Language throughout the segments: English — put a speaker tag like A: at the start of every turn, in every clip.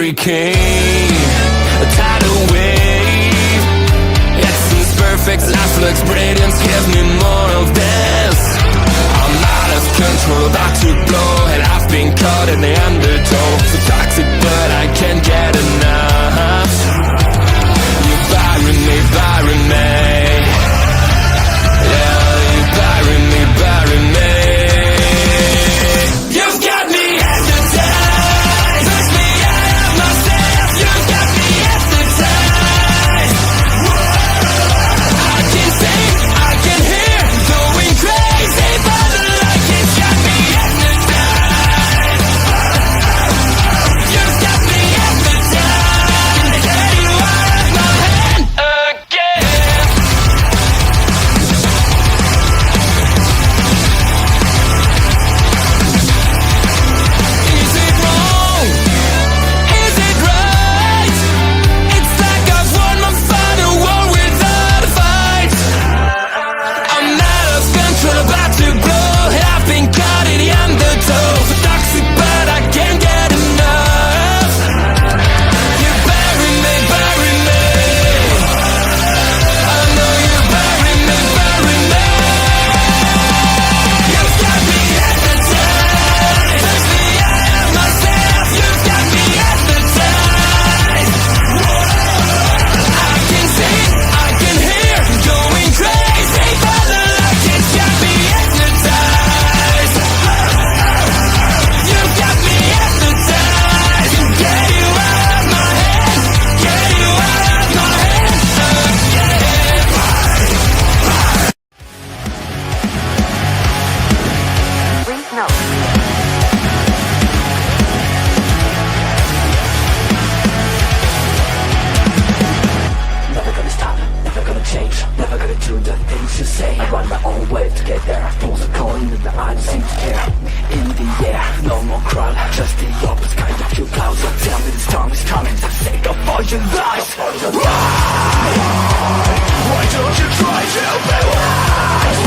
A: hurricane, a tidal wave. Essence perfect, life looks brilliant. Give me more of this. I'm out of control, about to blow, and I've been caught in the undertow. So toxic, but I can't get enough. You bury me, bury me. Yeah, you bury me, bury me. You've got me hypnotized. Push me out of myself. You've got me hypnotized. I can see, I can hear, going crazy, but the light has got me hypnotized. You've got me hypnotized. Can get you out of my head again. Is it wrong? Is it right? It's like I've won my final war without a fight. I'm out of control, about to blow, and I've been caught in the undertow. So toxic, but I can't get enough. You bury me, bury me. I know you bury me, bury me. You've got me hypnotized. Push me out of myself. You've got me hypnotized. I can see, I can hear, going crazy, but the light has got me hypnotized. You've got me hypnotized. Can get you out of my head, get you out of my head again.
B: Please note.
C: Never gonna stop, never gonna change, never gonna do the things you say. I run my own way to get there. Pulls a coin and I don't seem to care. In the air, no more crowd, just the opposite kind of few clouds. So tell me this time is coming to take up all your lies. Why don't you try to be wise?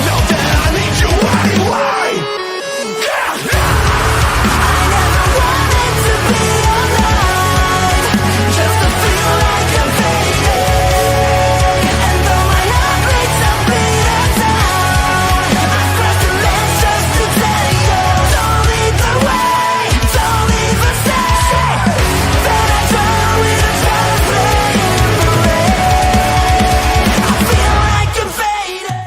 C: Now that I need you anyway.
B: Just to feel like I'm fading. And though my heart breaks, I'll beat it down. I've crossed the lines just to tell you. Don't lead the way, don't even say that I try with a try to play in the rain. I feel like I'm fading.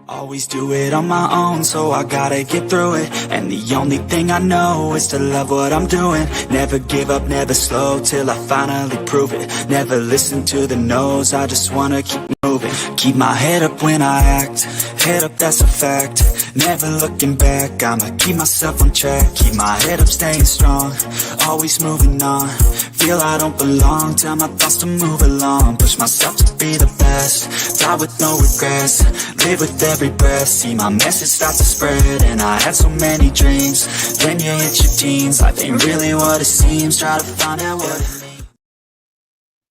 D: Always do it on my own, so I gotta get through it. And the only thing I know is to love what I'm doing. Never give up, never slow, till I finally prove it. Never listen to the no's, I just wanna keep moving. Keep my head up when I act, head up, that's a fact. Never looking back, I'ma keep myself on track. Keep my head up, staying strong, always moving on. Feel I don't belong, tell my thoughts to move along. Push myself to be the best, die with no regrets. Live with every breath, see my message start to spread. And I had so many dreams, then you hit your teens. Life ain't really what it seems, try to find out what it means.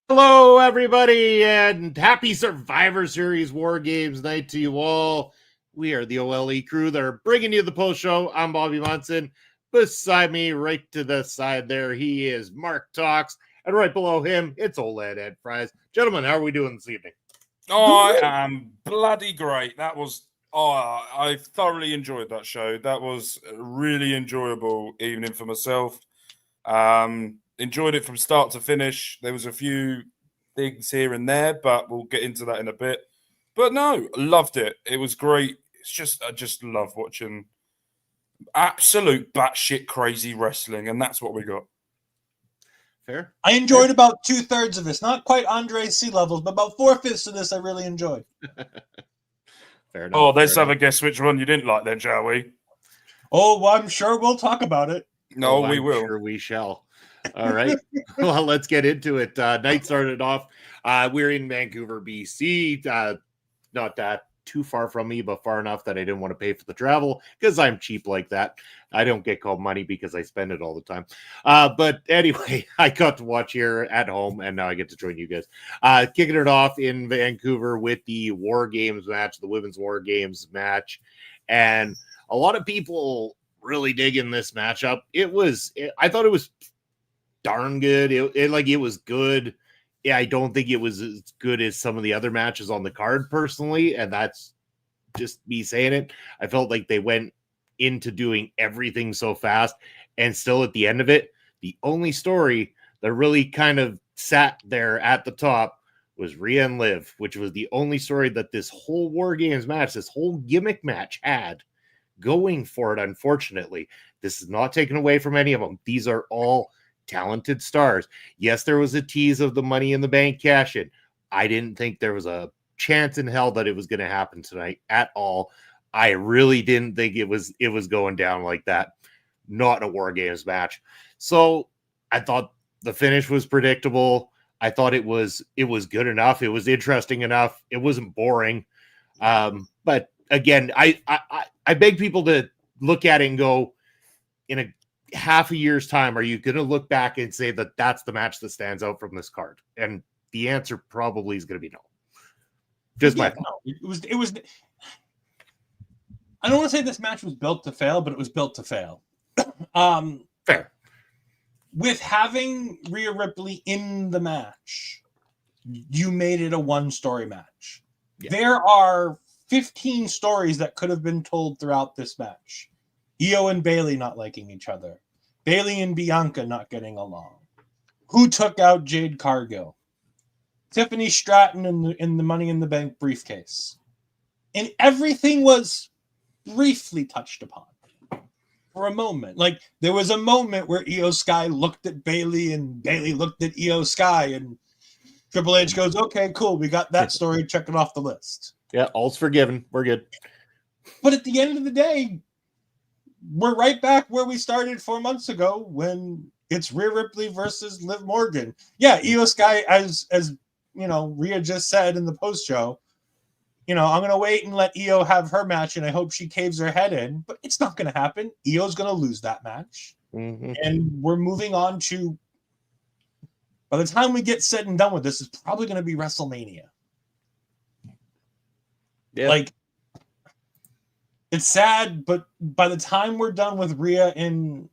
E: Hello, everybody, and happy Survivor Series WarGames night to you all. We are the OLE crew that are bringing you the post show. I'm Bobby Munson. Beside me, right to the side there, he is Mark Talks. And right below him, it's OLED Ed Fries. Gentlemen, how are we doing this evening?
F: I am bloody great. That was, I thoroughly enjoyed that show. That was a really enjoyable evening for myself. Enjoyed it from start to finish. There was a few things here and there, but we'll get into that in a bit. But no, loved it. It was great. It's just, I just love watching absolute batshit crazy wrestling, and that's what we got.
E: Fair.
G: I enjoyed about 2/3 of this. Not quite Andre's C levels, but about 4/5 of this I really enjoyed.
E: Fair enough.
F: Oh, let's have a guess which one you didn't like then, shall we?
G: Oh, well, I'm sure we'll talk about it.
F: No,
E: Oh,
F: we
E: I'm
F: will.
E: Sure we shall. All right. Well, let's get into it. Night started off. We're in Vancouver, BC. Not that too far from me, but far enough that I didn't want to pay for the travel because I'm cheap like that. I don't get called money because I spend it all the time. But anyway, I got to watch here at home, and now I get to join you guys. Kicking it off in Vancouver with the WarGames match, the Women's WarGames match. And a lot of people really digging this matchup. I thought it was darn good. It was good. Yeah, I don't think it was as good as some of the other matches on the card personally, and that's just me saying it. I felt like they went into doing everything so fast, and still at the end of it, the only story that really kind of sat there at the top was Rhea and Liv, which was the only story that this whole WarGames match, this whole gimmick match had going for it. Unfortunately, this is not taken away from any of them. These are all talented stars. Yes, there was a tease of the Money in the Bank cash in. I didn't think there was a chance in hell that it was going to happen tonight at all. I really didn't think it was going down like that. Not in a WarGames match. So I thought the finish was predictable. I thought it was good enough. It was interesting enough. It wasn't boring. But again, I beg people to look at it and go, in a half a year's time, are you going to look back and say that that's the match that stands out from this card? And the answer probably is going to be no. Just my thought.
G: No, it was. I don't want to say this match was built to fail, but it was built to fail.
E: Fair.
G: With having Rhea Ripley in the match, you made it a one-story match.
E: Yeah.
G: There are 15 stories that could have been told throughout this match. Io and Bayley not liking each other. Bayley and Bianca not getting along. Who took out Jade Cargill? Tiffany Stratton in the Money in the Bank briefcase. And everything was briefly touched upon for a moment. Like, there was a moment where Io Sky looked at Bayley and Bayley looked at Io Sky, and Triple H goes, okay, cool, we got that story, check it off the list.
E: Yeah, all's forgiven. We're good.
G: But at the end of the day, we're right back where we started 4 months ago when it's Rhea Ripley versus Liv Morgan. Yeah, Io Sky, as you know, Rhea just said in the post show, you know, I'm going to wait and let Io have her match, and I hope she caves her head in. But it's not going to happen. Io's going to lose that match.
E: Mm-hmm.
G: And we're moving on to, by the time we get said and done with this, it's probably going to be WrestleMania.
E: Yeah.
G: Like, it's sad, but by the time we're done with Rhea and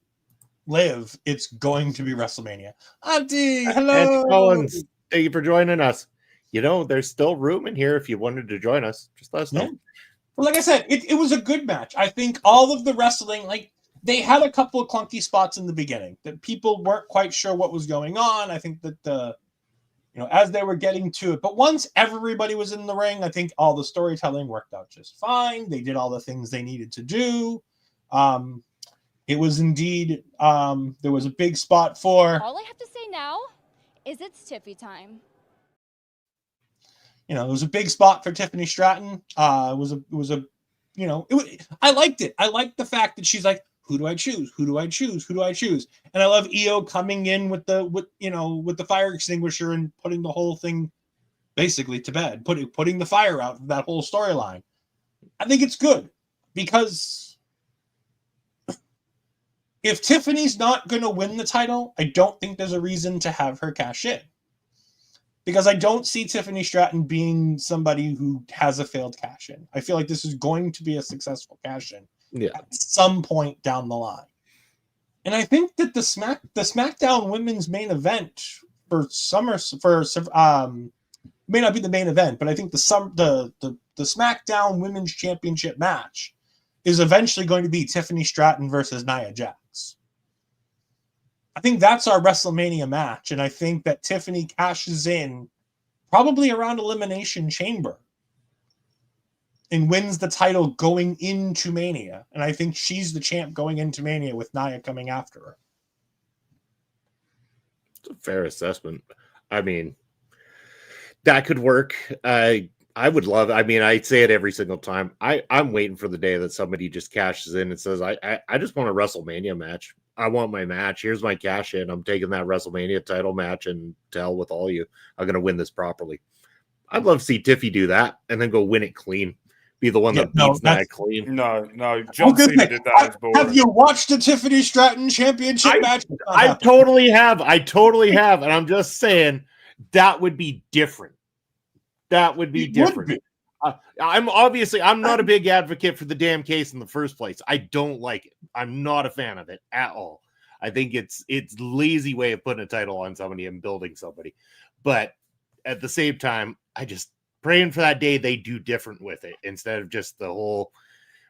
G: Liv, it's going to be WrestleMania. Auntie, hello.
E: Auntie Collins, thank you for joining us. You know, there's still room in here if you wanted to join us. Just let us know.
G: Yeah. Well, like I said, it was a good match. I think all of the wrestling, like, they had a couple of clunky spots in the beginning that people weren't quite sure what was going on. I think that as they were getting to it, but once everybody was in the ring, I think all the storytelling worked out just fine. They did all the things they needed to do. It was indeed, there was a big spot for.
H: All I have to say now is it's Tiffy time.
G: It was a big spot for Tiffany Stratton. I liked it. I liked the fact that she's like, who do I choose? Who do I choose? Who do I choose? And I love Io coming in with the fire extinguisher and putting the whole thing basically to bed, putting the fire out of that whole storyline. I think it's good because if Tiffany's not going to win the title, I don't think there's a reason to have her cash in. Because I don't see Tiffany Stratton being somebody who has a failed cash-in. I feel like this is going to be a successful cash-in at some point down the line. And I think that the SmackDown Women's main event for may not be the main event, but I think the SmackDown Women's Championship match is eventually going to be Tiffany Stratton versus Nia Jax. I think that's our WrestleMania match, and I think that Tiffany cashes in probably around Elimination Chamber and wins the title going into Mania. And I think she's the champ going into Mania with Nia coming after her.
E: It's a fair assessment. I mean, that could work. I would love, I say it every single time. I'm waiting for the day that somebody just cashes in and says, I just want a WrestleMania match. I want my match. Here's my cash in. I'm taking that WrestleMania title match, and to hell with all you. I'm going to win this properly. I'd love to see Tiffy do that and then go win it clean. Be the one that beats that clean.
F: No. John Cena did that.
G: Have you watched the Tiffany Stratton Championship match?
E: I totally have. And I'm just saying that would be different. That would be different. I'm not a big advocate for the damn case in the first place. I don't like it. I'm not a fan of it at all. I think it's lazy way of putting a title on somebody and building somebody. But at the same time, I just praying for that day they do different with it instead of just the whole,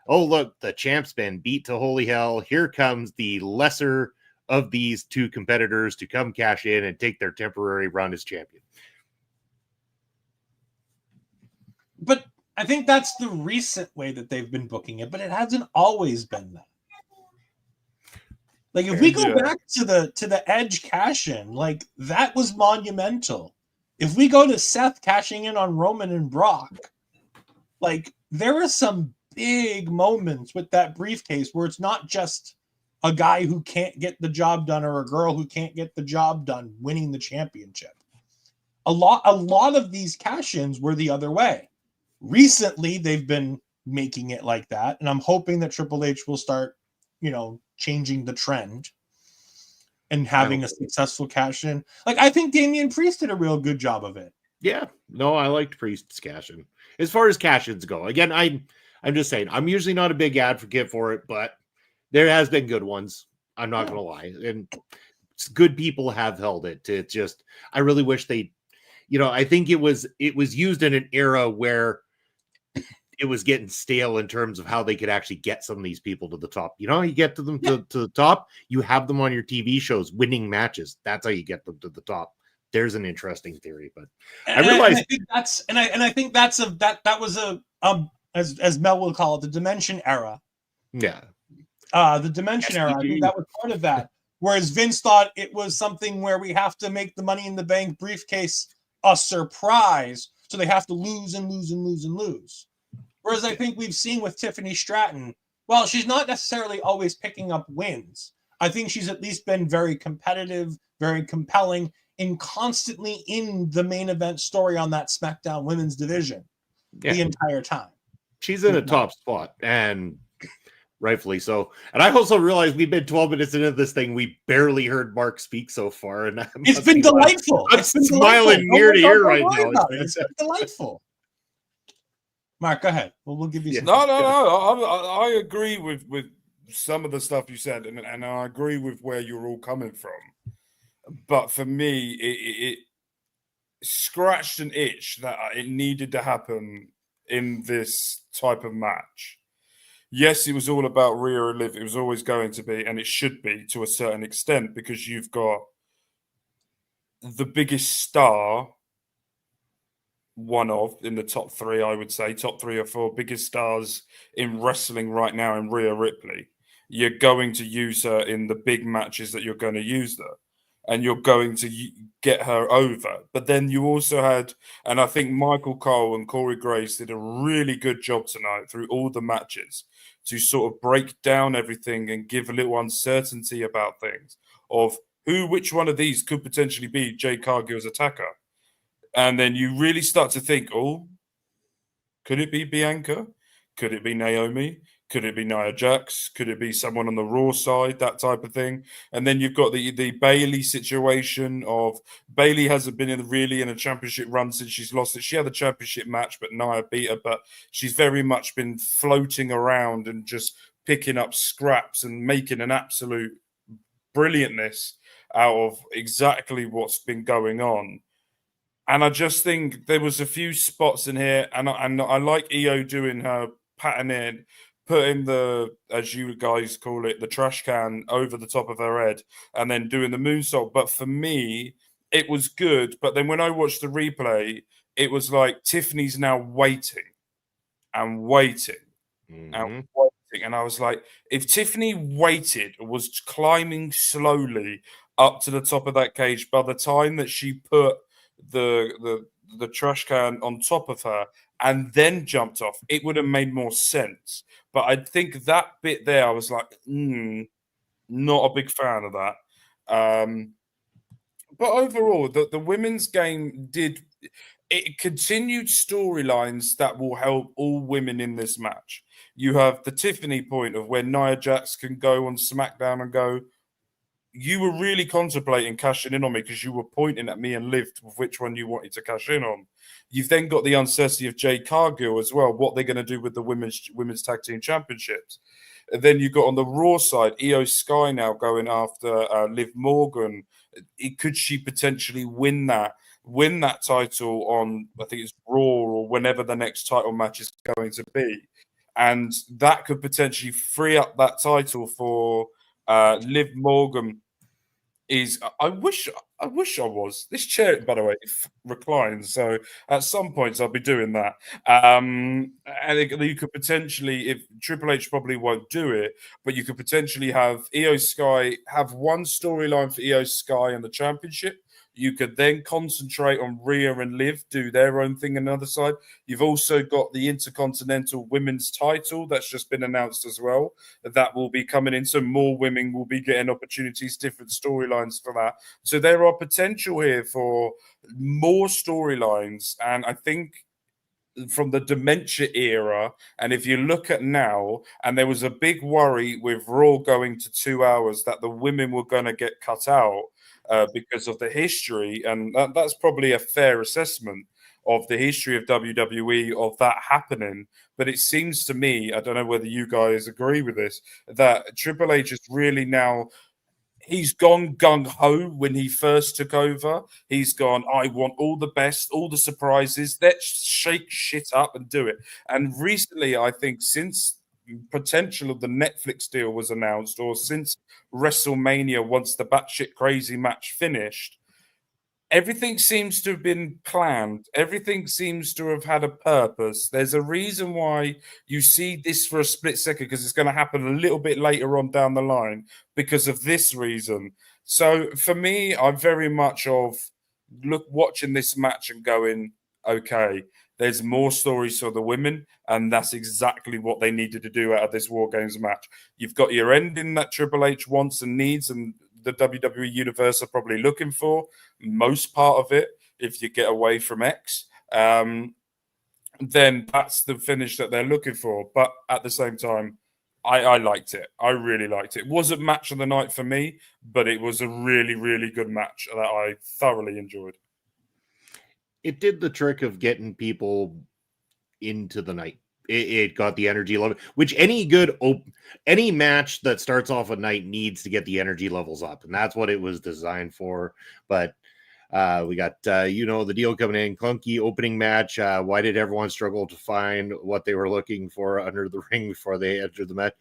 E: oh, look, the champ's been beat to holy hell. Here comes the lesser of these two competitors to come cash in and take their temporary run as champion.
G: But I think that's the recent way that they've been booking it, but it hasn't always been that. Like if we go back to the Edge cash in, like that was monumental. If we go to Seth cashing in on Roman and Brock, like there are some big moments with that briefcase where it's not just a guy who can't get the job done or a girl who can't get the job done winning the championship. A lot of these cash-ins were the other way. Recently, they've been making it like that, and I'm hoping that Triple H will start, changing the trend and having a successful cash-in. Like, I think Damian Priest did a real good job of it.
E: Yeah, no, I liked Priest's cash-in. As far as cash-ins go, again, I'm just saying, I'm usually not a big advocate for it, but there has been good ones. I'm not going to lie. And good people have held it. It's just, I really wish they, I think it was used in an era where it was getting stale in terms of how they could actually get some of these people to the top. You get to them to the top, you have them on your TV shows winning matches. That's how you get them to the top. There's an interesting theory, but I realized
G: I think that was a as Mel will call it, the Dimension era.
E: Yeah.
G: The Dimension era. I think that was part of that. Whereas Vince thought it was something where we have to make the Money in the Bank briefcase a surprise, so they have to lose and lose and lose and lose. Whereas I think we've seen with Tiffany Stratton, well, she's not necessarily always picking up wins. I think she's at least been very competitive, very compelling, and constantly in the main event story on that SmackDown women's division the entire time.
E: She's in a top spot, and rightfully so. And I also realized we've been 12 minutes into this thing. We barely heard Mark speak so far, and
G: it's been delightful.
E: I'm smiling ear to ear right now.
G: It's been delightful. Mark, go ahead. We'll give you some.
F: No. I agree with some of the stuff you said, and I agree with where you're all coming from. But for me, it scratched an itch that it needed to happen in this type of match. Yes, it was all about Rhea and Liv. It was always going to be, and it should be to a certain extent, because you've got the biggest star, one of, in the top three, I would say, top 3 or 4 biggest stars in wrestling right now in Rhea Ripley. You're going to use her in the big matches that you're going to use her, and you're going to get her over. But then you also had, and I think Michael Cole and Corey Grace did a really good job tonight through all the matches to sort of break down everything and give a little uncertainty about things of which one of these could potentially be Jade Cargill's attacker. And then you really start to think, could it be Bianca? Could it be Naomi? Could it be Nia Jax? Could it be someone on the Raw side? That type of thing. And then you've got the Bayley situation of Bayley hasn't been really in a championship run since she's lost it. She had a championship match, but Nia beat her. But she's very much been floating around and just picking up scraps and making an absolute brilliantness out of exactly what's been going on. And I just think there was a few spots in here, and I like EO doing her pattern in, putting the, as you guys call it, the trash can over the top of her head, and then doing the moonsault. But for me, it was good. But then when I watched the replay, it was like Tiffany's now waiting and waiting and waiting. And I was like, if Tiffany waited, was climbing slowly up to the top of that cage, by the time that she put the trash can on top of her and then jumped off, it would have made more sense. But I think that bit there, I was like, not a big fan of that. But overall, the women's game it continued storylines that will help all women in this match. You have the Tiffany point of where Nia Jax can go on SmackDown and go, you were really contemplating cashing in on me because you were pointing at me and Liv with which one you wanted to cash in on. You've then got the uncertainty of Jade Cargill as well, what they're going to do with the women's tag team championships. And then you got on the Raw side, Io Sky now going after Liv Morgan. Could she potentially win that title on, I think it's Raw or whenever the next title match is going to be? And that could potentially free up that title for Liv Morgan. I wish I was. This chair, by the way, reclines. So at some points I'll be doing that. And you could potentially, if Triple H probably won't do it, but you could potentially have Io Sky have one storyline for Io Sky in the championship. You could then concentrate on Rhea and Liv, do their own thing on the other side. You've also got the Intercontinental Women's title that's just been announced as well. That will be coming in. So more women will be getting opportunities, different storylines for that. So there are potential here for more storylines. And I think from the dementia era, and if you look at now, and there was a big worry with Raw going to 2 hours that the women were going to get cut out because of the history, and that's probably a fair assessment of the history of WWE of that happening. But it seems to me, I don't know whether you guys agree with this, that Triple H is really now, he's gone gung-ho when he first took over. He's gone, I want all the best, all the surprises. Let's shake shit up and do it. And recently, I think since potential of the Netflix deal was announced, or since WrestleMania, once the batshit crazy match finished, everything seems to have been planned. Everything seems to have had a purpose. There's a reason why you see this for a split second, because it's going to happen a little bit later on down the line because of this reason. So for me, I'm very much of watching this match and going, okay, there's more stories for the women, and that's exactly what they needed to do out of this WarGames match. You've got your ending that Triple H wants and needs, and the WWE Universe are probably looking for most part of it. If you get away from X, then that's the finish that they're looking for. But at the same time, I liked it. I really liked it. It wasn't match of the night for me, but it was a really, really good match that I thoroughly enjoyed.
E: It did the trick of getting people into the night. It got the energy level, which any match that starts off a night needs to get the energy levels up, and that's what it was designed for. But we got the deal coming in, clunky opening match. Why did everyone struggle to find what they were looking for under the ring before they entered the match?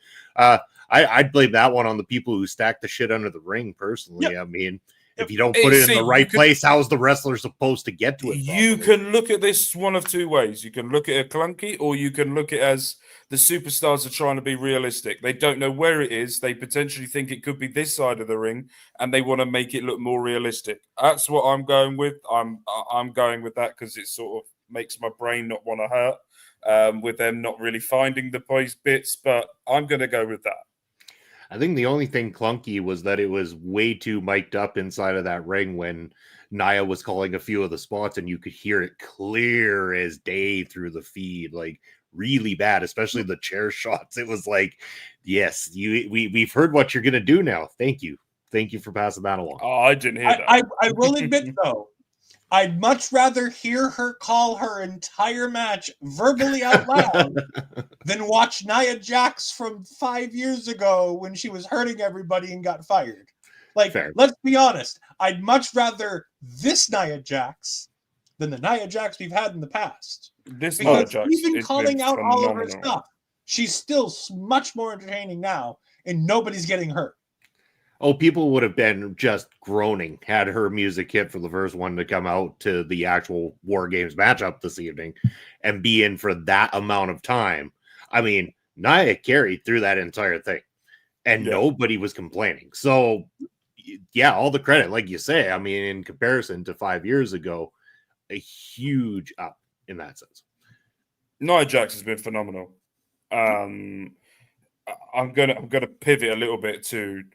E: I'd blame that one on the people who stacked the shit under the ring. Personally, I mean, if you don't put it in the right place, how is the wrestler supposed to get to it?
F: You can look at this one of two ways. You can look at it clunky, or you can look at it as the superstars are trying to be realistic. They don't know where it is. They potentially think it could be this side of the ring, and they want to make it look more realistic. That's what I'm going with. I'm going with that because it sort of makes my brain not want to hurt with them not really finding the place bits, but I'm going to go with that.
E: I think the only thing clunky was that it was way too mic'd up inside of that ring when Nia was calling a few of the spots, and you could hear it clear as day through the feed, like really bad, especially the chair shots. It was like, yes, we've heard what you're gonna do now. Thank you for passing that along.
F: Oh, I didn't hear that.
G: I will admit though, I'd much rather hear her call her entire match verbally out loud than watch Nia Jax from 5 years ago when she was hurting everybody and got fired. Like,
E: Fair.
G: Let's be honest. I'd much rather this Nia Jax than the Nia Jax we've had in the past.
F: This
G: Because
F: Nia Jax
G: even calling out all of her
F: phenomenal.
G: stuff, she's still much more entertaining now, and nobody's getting hurt.
E: Oh, people would have been just groaning had her music hit for the first one to come out to the actual WarGames matchup this evening and be in for that amount of time. I mean, Nia carried through that entire thing, and nobody was complaining. So, yeah, all the credit, like you say. I mean, in comparison to 5 years ago, a huge up in that sense.
F: Nia Jax has been phenomenal. I'm gonna pivot a little bit to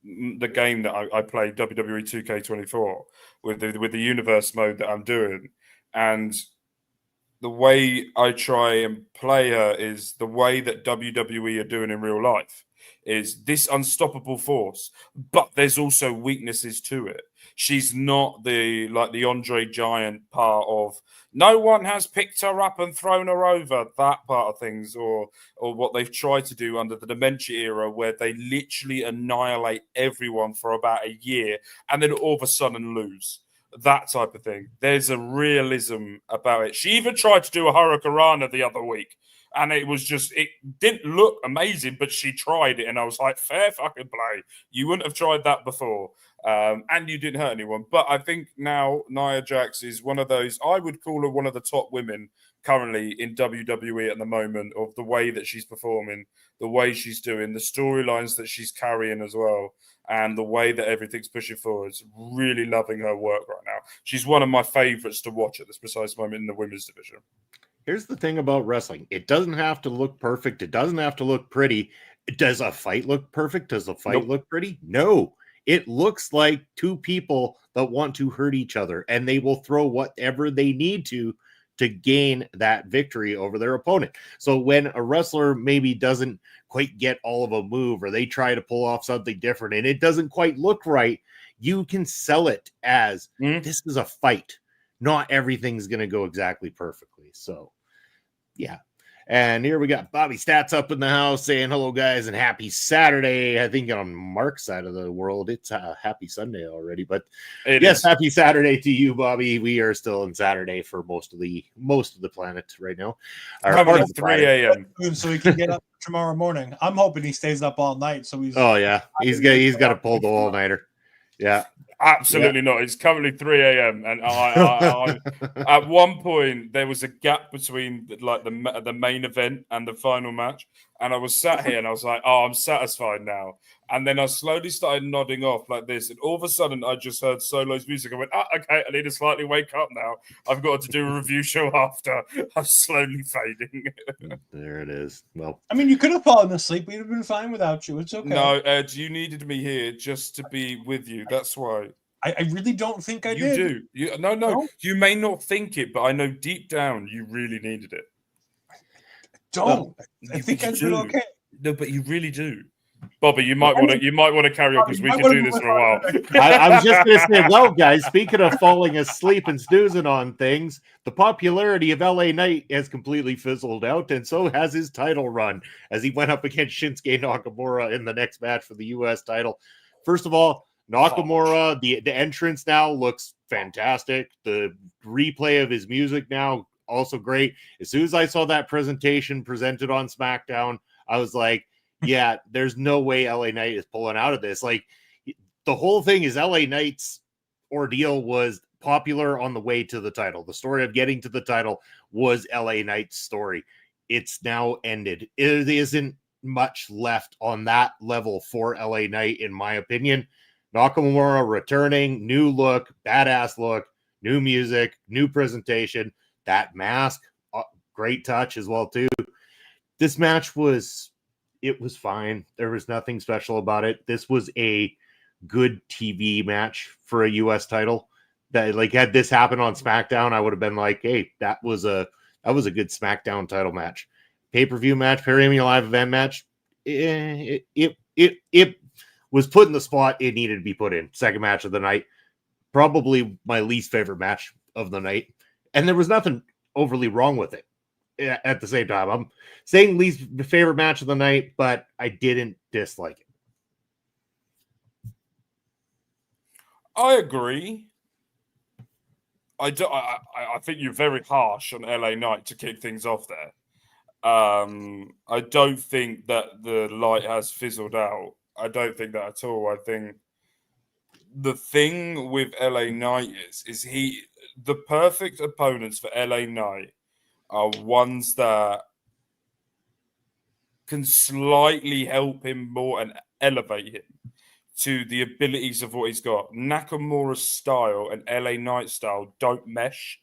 F: the game that I play, WWE 2K24, with the universe mode that I'm doing, and the way I try and play her is the way that WWE are doing in real life. is this unstoppable force, but there's also weaknesses to it. She's not the Andre Giant part of no one has picked her up and thrown her over, that part of things, or what they've tried to do under the Dementia era, where they literally annihilate everyone for about a year and then all of a sudden lose. That type of thing. There's a realism about it. She even tried to do a Hurricanrana the other week, and it was just, it didn't look amazing, but she tried it, and I was like, fair fucking play. You wouldn't have tried that before. And you didn't hurt anyone. But I think now Nia Jax is one of those, I would call her one of the top women currently in WWE at the moment, of the way that she's performing, the way she's doing, the storylines that she's carrying as well, and the way that everything's pushing forward. Really loving her work right now. She's one of my favorites to watch at this precise moment in the women's division.
E: Here's the thing about wrestling. It doesn't have to look perfect. It doesn't have to look pretty. Does a fight look perfect? Does a fight look pretty? No. It looks like two people that want to hurt each other, and they will throw whatever they need to gain that victory over their opponent. So when a wrestler maybe doesn't quite get all of a move, or they try to pull off something different and it doesn't quite look right, you can sell it as this is a fight. Not everything's going to go exactly perfectly. So, yeah. And here we got Bobby Stats up in the house saying hello, guys, and happy Saturday. I think on Mark's side of the world, it's a happy Sunday already. But yes, happy Saturday to you, Bobby. We are still on Saturday for most of the planet right now.
F: Probably 3 a.m.
G: So he can get up tomorrow morning. I'm hoping he stays up all night. So he's
E: he's got to pull the all-nighter. Yeah.
F: Absolutely not. It's currently 3 a.m. and I at one point there was a gap between like the main event and the final match, and I was sat here and I was like, "Oh, I'm satisfied now." And then I slowly started nodding off like this, and all of a sudden I just heard Solo's music. I went, "Okay, I need to slightly wake up now. I've got to do a review show after." I'm slowly fading.
E: There it is. Well,
G: I mean, you could have fallen asleep. We'd have been fine without you. It's okay.
F: No, Ed, you needed me here just to be with you. That's why.
G: I really don't think I
F: did.
G: did.
F: You do. No. You may not think it, but I know deep down you really needed it.
G: I think I'd been okay.
F: No, but you really do. Bobby, you might want to carry on because we could do this for a while.
E: I was just going to say, well, guys, speaking of falling asleep and snoozing on things, the popularity of LA Knight has completely fizzled out, and so has his title run as he went up against Shinsuke Nakamura in the next match for the U.S. title. First of all, Nakamura, the entrance now looks fantastic. The replay of his music now also great. As soon as I saw that presentation presented on SmackDown, I was like, yeah, there's no way LA Knight is pulling out of this. Like, the whole thing is LA Knight's ordeal was popular on the way to the title. The story of getting to the title was LA Knight's story. It's now ended. It isn't much left on that level for LA Knight, in my opinion. Nakamura returning, new look, badass look, new music, new presentation. That mask, great touch as well, too. This match was fine. There was nothing special about it. This was a good TV match for a U.S. title. That, like, had this happened on SmackDown, I would have been like, hey, that was a good SmackDown title match. Pay-per-view match, premium live event match. It was put in the spot it needed to be put in. Second match of the night. Probably my least favorite match of the night. And there was nothing overly wrong with it. At the same time, I'm saying least favorite match of the night, but I didn't dislike it.
F: I agree. I think you're very harsh on LA Knight to kick things off there. I don't think that the light has fizzled out. I don't think that at all. I think the thing with LA Knight is the perfect opponents for LA Knight are ones that can slightly help him more and elevate him to the abilities of what he's got. Nakamura's style and LA Knight style don't mesh,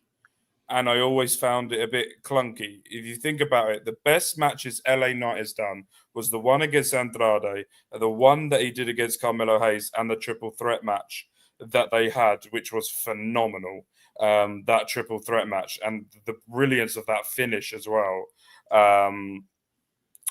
F: and I always found it a bit clunky. If you think about it, the best matches LA Knight has done was the one against Andrade, the one that he did against Carmelo Hayes, and the triple threat match that they had, which was phenomenal. That triple threat match and the brilliance of that finish as well.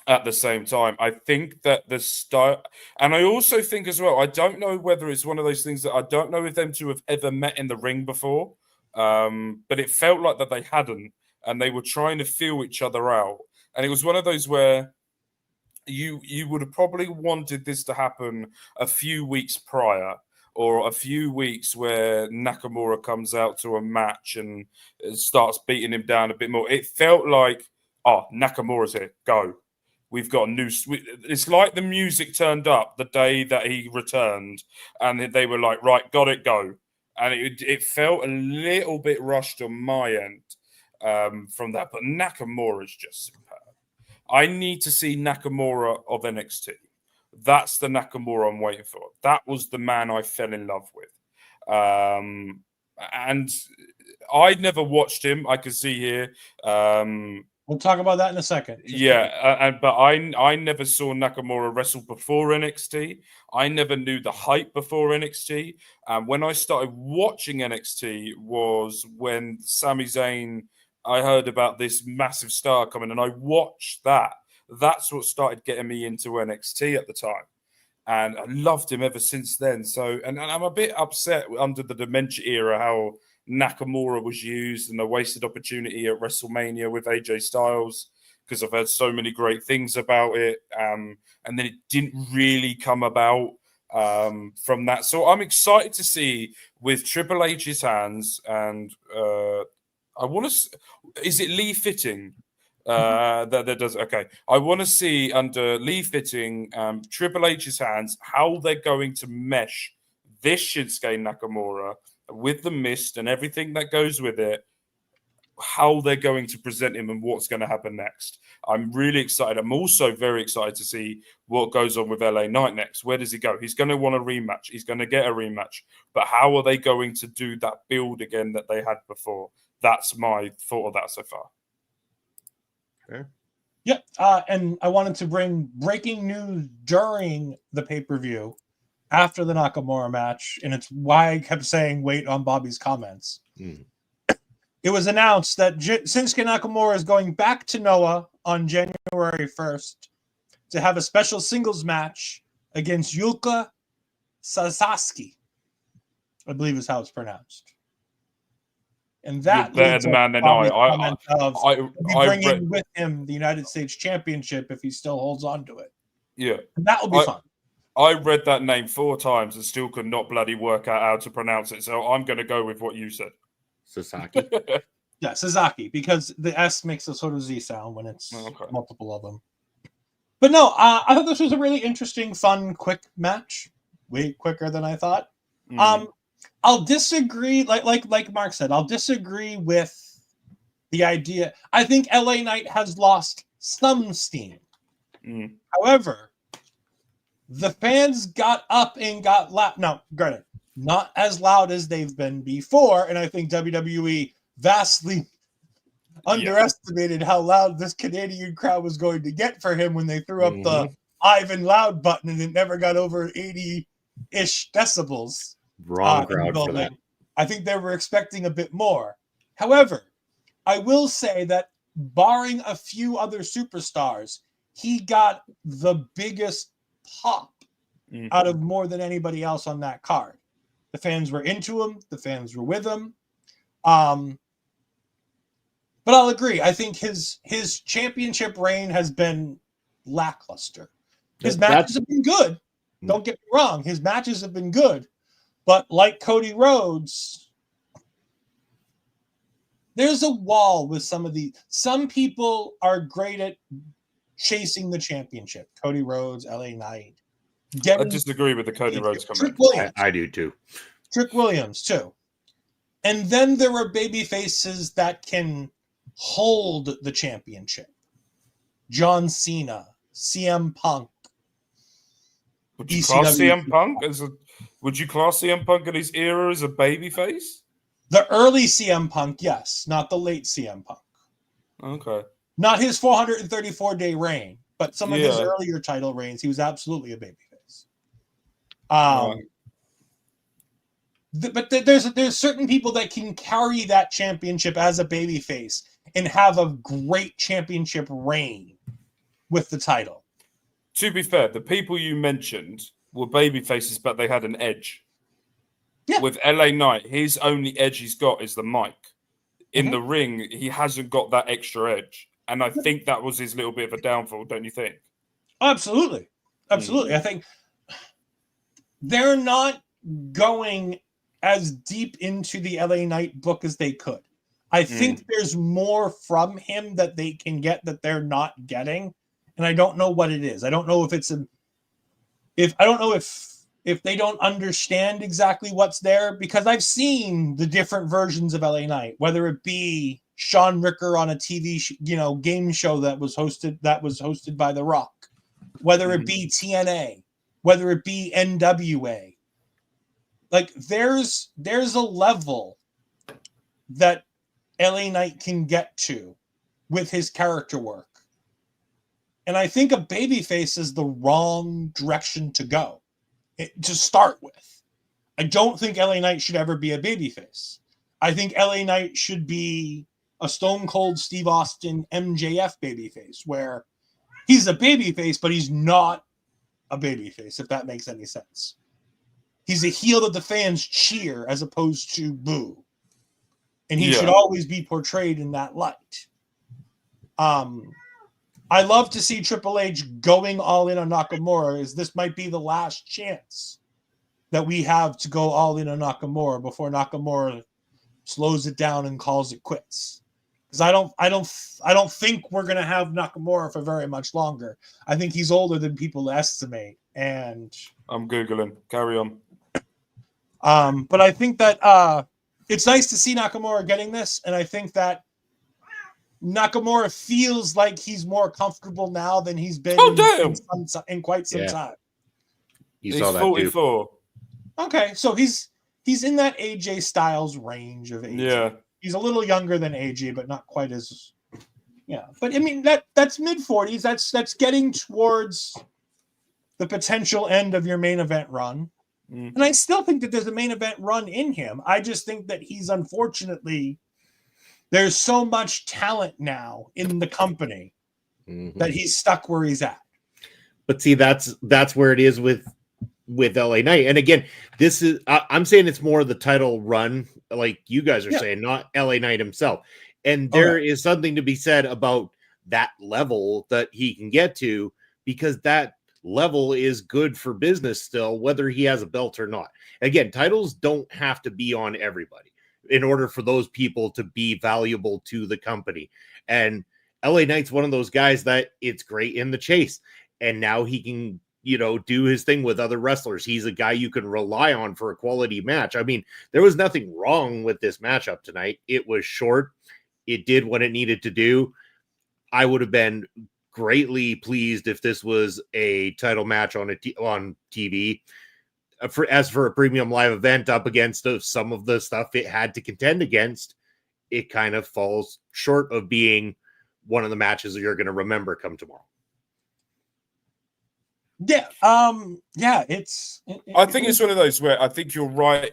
F: at the same time. I think that the style, and I also think as well, I don't know whether it's one of those things that I don't know if them two have ever met in the ring before, but it felt like that they hadn't, and they were trying to feel each other out. And it was one of those where you would have probably wanted this to happen a few weeks prior, or a few weeks where Nakamura comes out to a match and starts beating him down a bit more. It felt like, oh, Nakamura's here, go. We've got a new. It's like the music turned up the day that he returned, and they were like, "Right, got it, go." And it felt a little bit rushed on my end from that. But Nakamura's just superb. I need to see Nakamura of NXT. That's the Nakamura I'm waiting for. That was the man I fell in love with, and I never watched him. I can see here.
G: We'll talk about that in a second.
F: But I never saw Nakamura wrestle before NXT. I never knew the hype before NXT. And when I started watching NXT was when Sami Zayn, I heard about this massive star coming, and I watched that. That's what started getting me into NXT at the time. And I loved him ever since then. So, and I'm a bit upset under the dementia era how Nakamura was used and a wasted opportunity at WrestleMania with AJ Styles, because I've heard so many great things about it. And then it didn't really come about from that. So I'm excited to see with Triple H's hands, and I want to. Is it Lee Fitting? That does okay. I want to see under Lee Fitting, Triple H's hands, how they're going to mesh this Shinsuke Nakamura with the mist and everything that goes with it, how they're going to present him and what's going to happen next. I'm really excited. I'm also very excited to see what goes on with LA Knight next. Where does he go? He's going to want a rematch. He's going to get a rematch. But how are they going to do that build again that they had before? That's my thought of that so far.
E: Okay.
G: Yeah, and I wanted to bring breaking news during the pay-per-view after the Nakamura match, and it's why I kept saying wait on Bobby's comments. It was announced that Shinsuke Nakamura is going back to Noah on January 1st to have a special singles match against Yuka Sasaki, I believe is how it's pronounced. And that
F: You're better man than I
G: bringing with him the United States Championship if he still holds on to it.
F: Yeah,
G: and that will be fun.
F: I read that name 4 times and still could not bloody work out how to pronounce it. So I'm going to go with what you said.
E: Sasaki.
G: Yeah, Sasaki, because the S makes a sort of Z sound when it's multiple of them. But no, I thought this was a really interesting, fun, quick match. Way quicker than I thought. I'll disagree, like Mark said, I'll disagree with the idea. I think LA Knight has lost some steam. However, the fans got up and got loud. Now, granted, not as loud as they've been before, and I think WWE vastly underestimated how loud this Canadian crowd was going to get for him when they threw up the Ivan Loud button, and it never got over 80-ish decibels.
E: Wrong crowd for that.
G: I think they were expecting a bit more. However, I will say that barring a few other superstars, he got the biggest pop out of more than anybody else on that card. The fans were into him. The fans were with him. But I'll agree. I think his championship reign has been lackluster. His matches have been good. Don't get me wrong. His matches have been good. But like Cody Rhodes, there's a wall with some of these. Some people are great at chasing the championship. Cody Rhodes, LA Knight.
F: I disagree with the Cody Rhodes comment.
E: I do too.
G: Trick Williams too. And then there are baby faces that can hold the championship. John Cena, CM Punk.
F: Would you class CM Punk would you class CM Punk in his era as a babyface?
G: The early CM Punk, yes. Not the late CM Punk.
F: Okay.
G: Not his 434-day reign, but some of his earlier title reigns, he was absolutely a babyface. But there's certain people that can carry that championship as a babyface and have a great championship reign. with the title.
F: To be fair, the people you mentioned were baby faces, but they had an edge.
G: Yeah.
F: With LA Knight, his only edge he's got is the mic. In the ring, he hasn't got that extra edge. And I think that was his little bit of a downfall, don't you think?
G: Absolutely. Absolutely. I think they're not going as deep into the LA Knight book as they could. I think there's more from him that they can get that they're not getting. And I don't know what it is. I don't know if it's if they don't understand exactly what's there, because I've seen the different versions of LA Knight, whether it be Sean Ricker on a TV game show that was hosted by The Rock, whether it be TNA, whether it be NWA. Like there's a level that LA Knight can get to with his character work. And I think a babyface is the wrong direction to go to start with. I don't think LA Knight should ever be a babyface. I think LA Knight should be a Stone Cold Steve Austin MJF babyface, where he's a babyface, but he's not a babyface, if that makes any sense. He's a heel that the fans cheer as opposed to boo. And he should always be portrayed in that light. I love to see Triple H going all in on Nakamura, as this might be the last chance that we have to go all in on Nakamura before Nakamura slows it down and calls it quits. Because I don't think we're gonna have Nakamura for very much longer. I think he's older than people estimate. And
F: I'm Googling. Carry on.
G: But I think that it's nice to see Nakamura getting this, and I think that Nakamura feels like he's more comfortable now than he's been in quite some time.
F: He's 44.
G: Okay, so he's in that AJ Styles range of age.
F: Yeah.
G: He's a little younger than AJ, but not quite as But I mean that's mid-40s. That's getting towards the potential end of your main event run. And I still think that there's a main event run in him. I just think that he's unfortunately, there's so much talent now in the company that he's stuck where he's at.
E: But see, that's where it is with LA Knight. And again, this is I'm saying it's more the title run, like you guys are saying, not LA Knight himself. And there is something to be said about that level that he can get to, because that level is good for business still, whether he has a belt or not. Again, titles don't have to be on everybody in order for those people to be valuable to the company. And LA Knight's one of those guys that it's great in the chase. And now he can, do his thing with other wrestlers. He's a guy you can rely on for a quality match. I mean, there was nothing wrong with this matchup tonight. It was short. It did what it needed to do. I would have been greatly pleased if this was a title match on TV. As for a premium live event up against some of the stuff it had to contend against, it kind of falls short of being one of the matches that you're going to remember come tomorrow.
G: Yeah. I
F: think it's one of those where I think you're right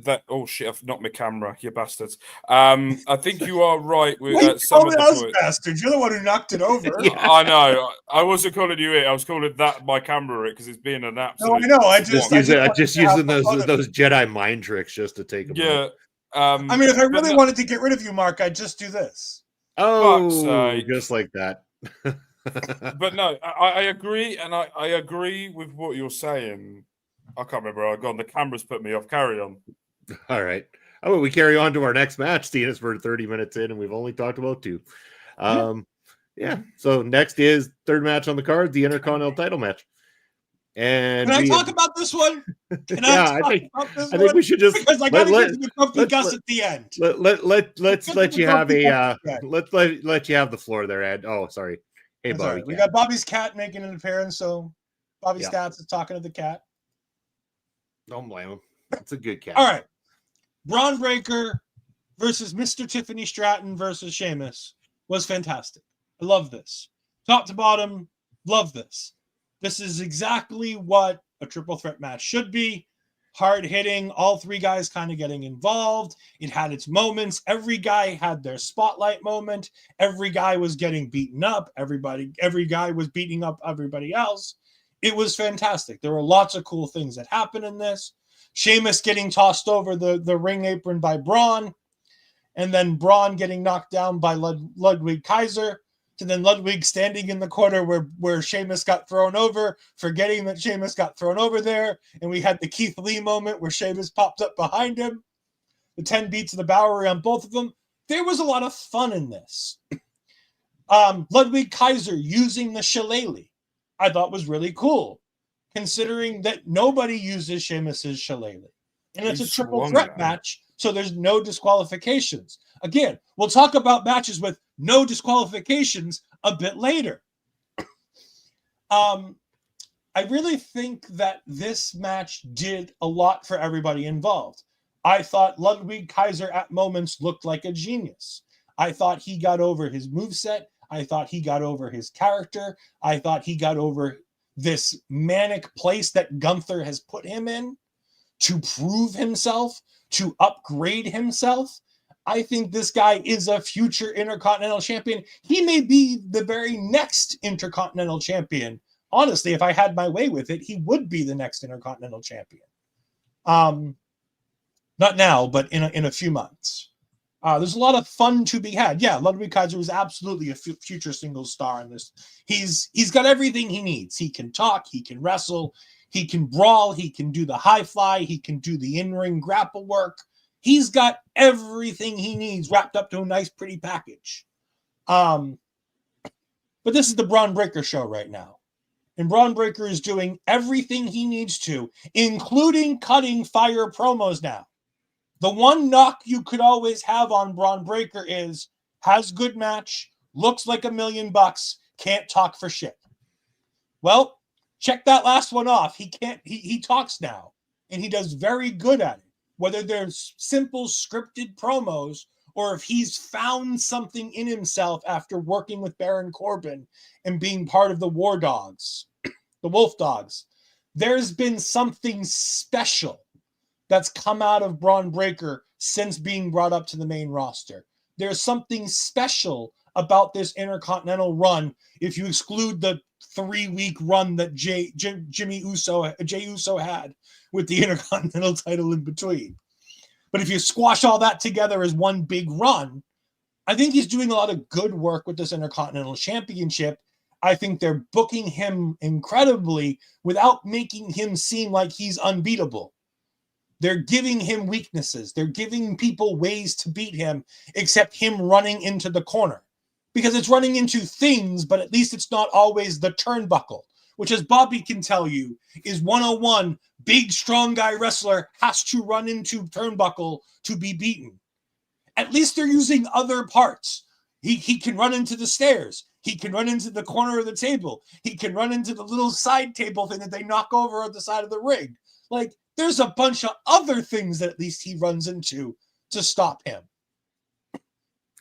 F: that shit, I've knocked my camera, you bastards. I think you are right with some of the points.
G: Bastard, you're the one who knocked it over.
F: I know. I wasn't calling you it. I was calling that my camera it because it's being an absolute.
G: No, I know. I just
E: using those Jedi mind tricks just to take them.
F: Yeah.
G: I mean, if I really wanted to get rid of you, Mark, I'd just do this.
E: Oh, just like that.
F: But no, I agree, and I agree with what you're saying. I can't remember. I gone. The camera's put me off. Carry on.
E: All right. How about we carry on to our next match, seeing as we're 30 minutes in and we've only talked about 2. So next is third match on the card, the Intercontinental title match. And
G: can I talk about this one?
E: I think we should just
G: because I got to get to the comfy Gus at the end.
E: Let's let you have let you have the floor there, Ed. Oh, sorry. Hey, Bobby.
G: We got Bobby's cat making an appearance, so Bobby's cat is talking to the cat.
E: Don't blame him. It's a good cat.
G: All right. Bron Breakker versus Mr. Tiffany Stratton versus Sheamus was fantastic. I love this. Top to bottom, love this. This is exactly what a triple threat match should be. hard hitting, all three guys kind of getting involved. It had its moments. Every guy had their spotlight moment. Every guy was getting beaten up. Every guy was beating up everybody else. It was fantastic. There were lots of cool things that happened in this. Sheamus getting tossed over the ring apron by Braun, and then Braun getting knocked down by Ludwig Kaiser, to then Ludwig standing in the corner where Sheamus got thrown over, forgetting that Sheamus got thrown over there, and we had the Keith Lee moment where Sheamus popped up behind him. The 10 beats of the Bowery on both of them. There was a lot of fun in this. Ludwig Kaiser using the shillelagh, I thought was really cool, considering that nobody uses Sheamus's shillelagh. And it's a triple threat match, so there's no disqualifications. Again, we'll talk about matches with no disqualifications a bit later. I really think that this match did a lot for everybody involved. I thought Ludwig Kaiser at moments looked like a genius. I thought he got over his moveset. I thought he got over his character. I thought he got over this manic place that Gunther has put him in to prove himself, to upgrade himself. I think this guy is a future Intercontinental Champion. He may be the very next Intercontinental Champion. Honestly, if I had my way with it, he would be the next Intercontinental Champion. Not now, but in a few months. There's a lot of fun to be had. Yeah, Ludwig Kaiser was absolutely a future single star in this. He's got everything he needs. He can talk, he can wrestle, he can brawl, he can do the high fly, he can do the in-ring grapple work. He's got everything he needs wrapped up to a nice, pretty package. But this is the Bron Breakker show right now. And Bron Breakker is doing everything he needs to, including cutting fire promos now. The one knock you could always have on Bron Breakker is, has good match, looks like $1 million, can't talk for shit. Well, check that last one off. He talks now, and he does very good at it. Whether they're simple scripted promos or if he's found something in himself after working with Baron Corbin and being part of the War Dogs, the Wolf Dogs, there's been something special that's come out of Bron Breakker since being brought up to the main roster. There's something special about this Intercontinental run if you exclude the 3-week run that Jey Uso had with the Intercontinental title in between. But if you squash all that together as one big run, I think he's doing a lot of good work with this Intercontinental Championship. I think they're booking him incredibly without making him seem like he's unbeatable. They're giving him weaknesses. They're giving people ways to beat him, except him running into the corner. Because it's running into things, but at least it's not always the turnbuckle, which, as Bobby can tell you, is 101. Big, strong guy wrestler has to run into turnbuckle to be beaten. At least they're using other parts. He can run into the stairs. He can run into the corner of the table. He can run into the little side table thing that they knock over at the side of the ring. Like, there's a bunch of other things that at least he runs into to stop him.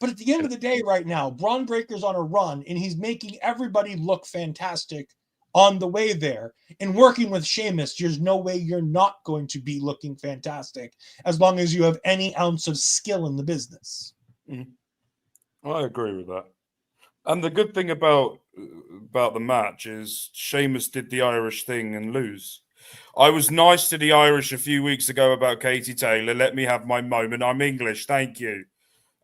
G: But at the end of the day right now, Bron Breakker's on a run, and he's making everybody look fantastic on the way there. And working with Sheamus, there's no way you're not going to be looking fantastic as long as you have any ounce of skill in the business.
F: I agree with that. And the good thing about the match is Sheamus did the Irish thing and lose. I was nice to the Irish a few weeks ago about Katie Taylor. Let me have my moment. I'm English. Thank you.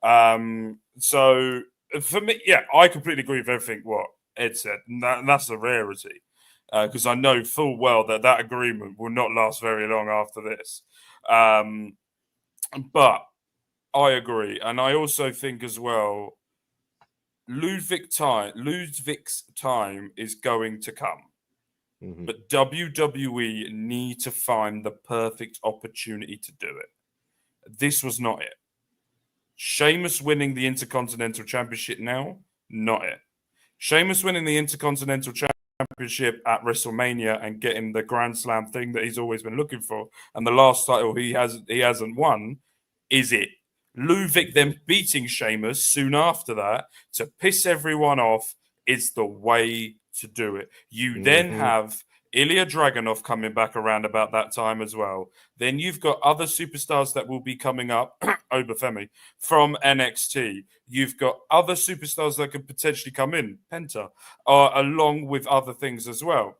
F: So for me, yeah, I completely agree with everything what Ed said. And that's a rarity because I know full well that agreement will not last very long after this. But I agree. And I also think as well, Ludwig's time is going to come. Mm-hmm. But WWE need to find the perfect opportunity to do it. This was not it. Sheamus winning the Intercontinental Championship now, not it. Sheamus winning the Intercontinental Championship at WrestleMania and getting the Grand Slam thing that he's always been looking for, and the last title he hasn't won, is it. Ludwig then beating Sheamus soon after that to piss everyone off is the way to do it. You then have Ilya Dragunov coming back around about that time as well. Then you've got other superstars that will be coming up, Obafemi, from NXT. You've got other superstars that could potentially come in, Penta, along with other things as well.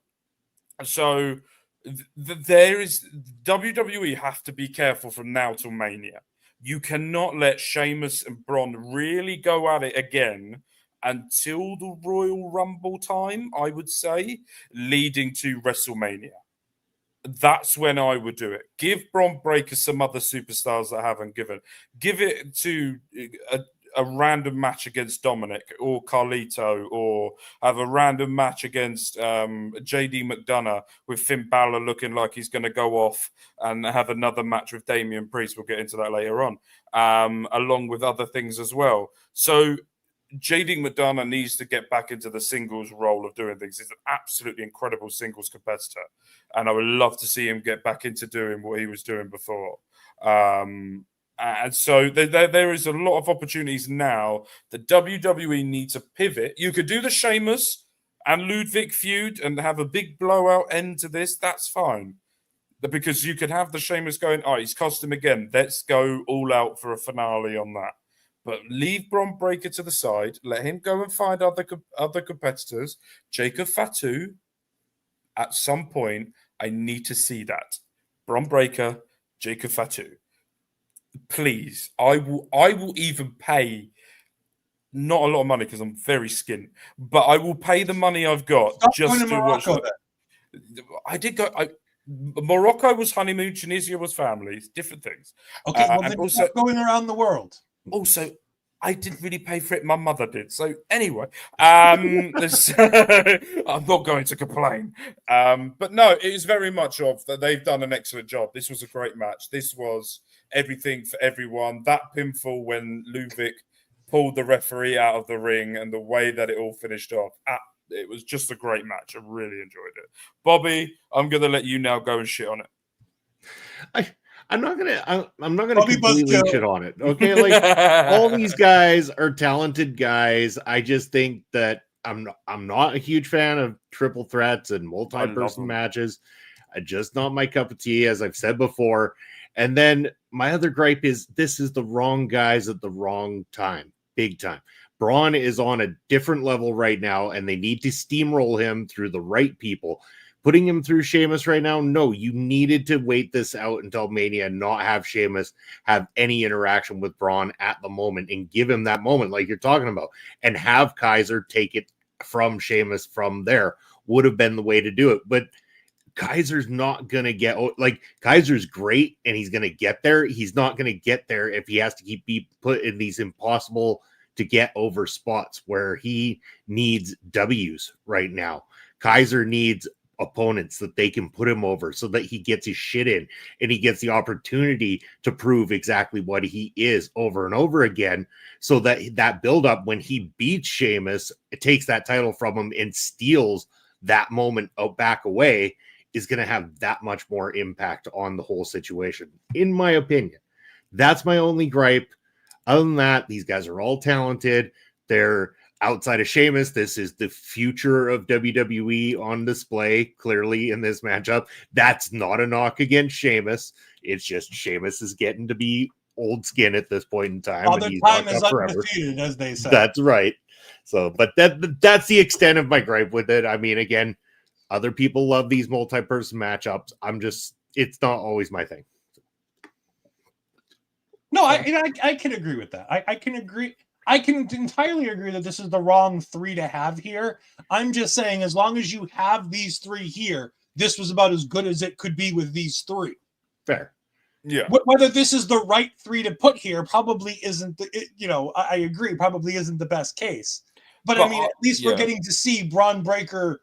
F: So there is WWE have to be careful from now till Mania. You cannot let Sheamus and Bron really go at it again until the Royal Rumble time, I would say, leading to WrestleMania. That's when I would do it. Give Bron Breakker some other superstars that haven't given. Give it to a random match against Dominic or Carlito, or have a random match against JD McDonough with Finn Balor looking like he's going to go off, and have another match with Damian Priest. We'll get into that later on, along with other things as well. So JD McDonough needs to get back into the singles role of doing things. He's an absolutely incredible singles competitor, and I would love to see him get back into doing what he was doing before. And so there is a lot of opportunities now. The WWE needs to pivot. You could do the Sheamus and Ludwig feud and have a big blowout end to this. That's fine. Because you could have the Sheamus going, oh, he's cost him again. Let's go all out for a finale on that. But leave Bron Breakker to the side. Let him go and find other competitors. Jacob Fatu, at some point, I need to see that. Bron Breakker, Jacob Fatu. Please, I will even pay not a lot of money because I'm very skint, but I will pay the money I've got just to watch that. I did go. Morocco was honeymoon, Tunisia was family, different things.
G: Okay, well, then also going around the world.
F: Also, I didn't really pay for it. My mother did. So anyway, I'm not going to complain. But no, it is very much of that. They've done an excellent job. This was a great match. This was everything for everyone. That pinfall when Ludwig pulled the referee out of the ring and the way that it all finished off. It was just a great match. I really enjoyed it. Bobby, I'm going to let you now go and shit on it.
E: I'm not gonna completely shit on it. Okay, like all these guys are talented guys. I just think that I'm not a huge fan of triple threats and multi-person matches. Just not my cup of tea, as I've said before. And then my other gripe is this is the wrong guys at the wrong time, big time. Braun is on a different level right now, and they need to steamroll him through the right people. Putting him through Sheamus right now, no, you needed to wait this out until Mania and not have Sheamus have any interaction with Braun at the moment and give him that moment like you're talking about, and have Kaiser take it from Sheamus from there would have been the way to do it. But Kaiser's not going to get, like, Kaiser's great and he's going to get there. He's not going to get there if he has to keep being put in these impossible to get over spots where he needs W's right now. Kaiser needs opponents that they can put him over so that he gets his shit in and he gets the opportunity to prove exactly what he is over and over again, so that build up when he beats Sheamus, it takes that title from him and steals that moment back away, is going to have that much more impact on the whole situation, in my opinion. That's my only gripe. Other than that, these guys are all talented. They're outside of Sheamus. This is the future of WWE on display, clearly, in this matchup. That's not a knock against Sheamus. It's just Sheamus is getting to be old skin at this point in time.
G: Father Time is undefeated, as they say.
E: That's right. So, but that's the extent of my gripe with it. I mean, again, other people love these multi-person matchups. It's not always my thing.
G: No, I can agree with that. I can agree. I can entirely agree that this is the wrong three to have here. I'm just saying, as long as you have these three here, this was about as good as it could be with these three.
E: Fair.
F: Yeah.
G: Whether this is the right three to put here probably isn't, I agree, probably isn't the best case. But I mean, at least we're getting to see Bron Breakker.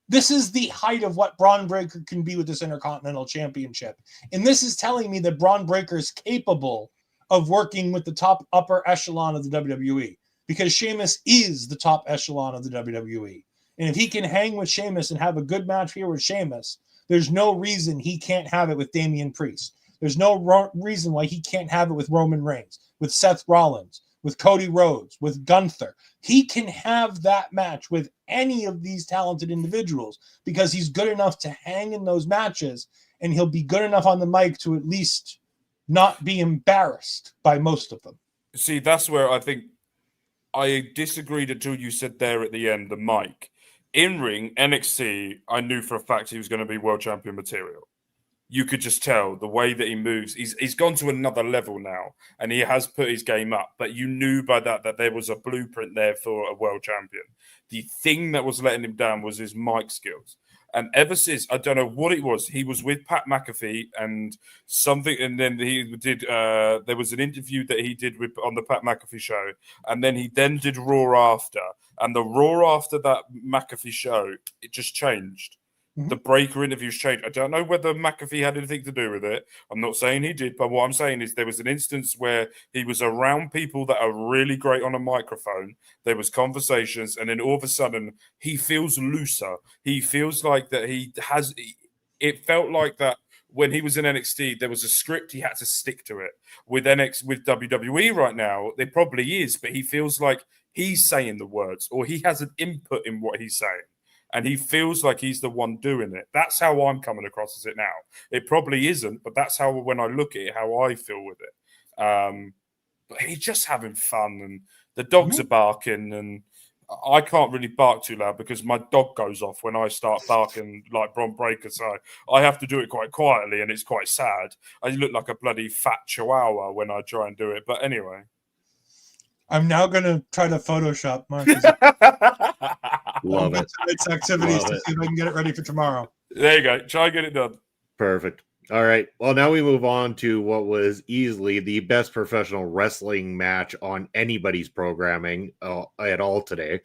G: This is the height of what Bron Breakker can be with this Intercontinental Championship. And this is telling me that Bron Breakker is capable of working with the top upper echelon of the WWE, because Sheamus is the top echelon of the WWE. And if he can hang with Sheamus and have a good match here with Sheamus, there's no reason he can't have it with Damian Priest. There's no reason why he can't have it with Roman Reigns, with Seth Rollins, with Cody Rhodes, with Gunther. He can have that match with any of these talented individuals because he's good enough to hang in those matches, and he'll be good enough on the mic to at least not be embarrassed by most of them.
F: See, that's where I think I disagreed until you said there at the end, the mic. In ring, NXT, I knew for a fact he was going to be world champion material. You could just tell the way that he moves. He's gone to another level now, and he has put his game up. But you knew by that there was a blueprint there for a world champion. The thing that was letting him down was his mic skills. And ever since, I don't know what it was, he was with Pat McAfee and something, and then he did. There was an interview that he did on the Pat McAfee show, and then he did Raw after. And the Raw after that McAfee show, it just changed. The Breakker interviews changed. I don't know whether McAfee had anything to do with it. I'm not saying he did, but what I'm saying is there was an instance where he was around people that are really great on a microphone. There was conversations, and then all of a sudden he feels looser. He feels like that it felt like that when he was in NXT, there was a script, he had to stick to it. With WWE right now, there probably is, but he feels like he's saying the words or he has an input in what he's saying. And he feels like he's the one doing it. That's how I'm coming across as it now. It probably isn't, but that's how, when I look at it, how I feel with it. But he's just having fun, and the dogs are barking, and I can't really bark too loud because my dog goes off when I start barking like Bron Breakker. So I have to do it quite quietly, and it's quite sad. I look like a bloody fat chihuahua when I try and do it. But anyway.
G: I'm now going to try to Photoshop Mark.
E: Love it.
G: Tonight's activities to see if I can get it ready for tomorrow.
F: There you go. Try and get it done.
E: Perfect. All right. Well, now we move on to what was easily the best professional wrestling match on anybody's programming at all today.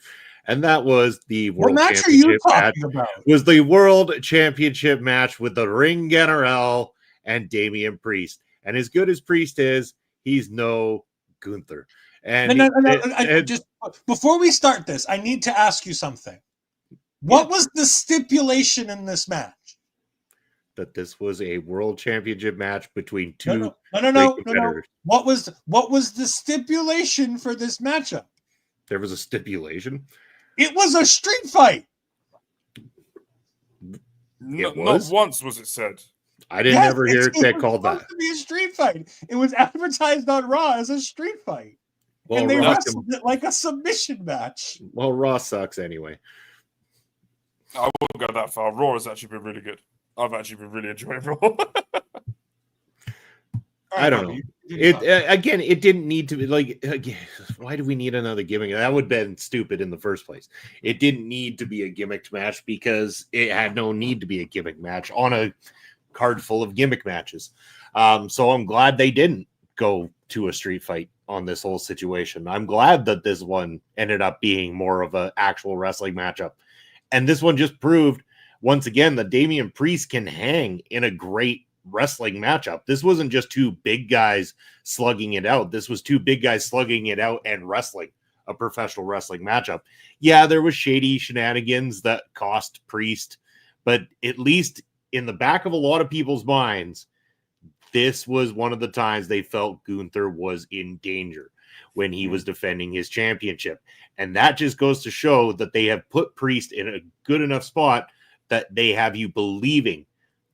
E: And that was the World
G: match are you
E: Championship match.
G: talking about?
E: Was the World Championship match with the Ring General and Damian Priest. And as good as Priest is, he's no Gunther. And
G: Just before we start this, I need to ask you something. What was the stipulation in this match?
E: That this was a world championship match between two
G: competitors. What was the stipulation for this matchup?
E: There was a stipulation.
G: It was a street fight.
F: Not once was it said.
E: I didn't ever hear it called that.
G: It was supposed to be a street fight. It was advertised on Raw as a street fight.
E: Well,
G: and they wrestled it like a submission match.
E: Well, Raw sucks anyway.
F: I wouldn't go that far. Raw has actually been really good. I've actually been really enjoying Raw.
E: I don't know. It didn't need to be like. Why do we need another gimmick? That would have been stupid in the first place. It didn't need to be a gimmick match because it had no need to be a gimmick match on a card full of gimmick matches. So I'm glad they didn't go to a street fight on this whole situation. I'm glad that this one ended up being more of an actual wrestling matchup. And this one just proved once again that Damian Priest can hang in a great wrestling matchup. This wasn't just two big guys slugging it out. This was two big guys slugging it out and wrestling a professional wrestling matchup. Yeah, there was shady shenanigans that cost Priest, but at least in the back of a lot of people's minds, this was one of the times they felt Gunther was in danger when he was defending his championship. And that just goes to show that they have put Priest in a good enough spot that they have you believing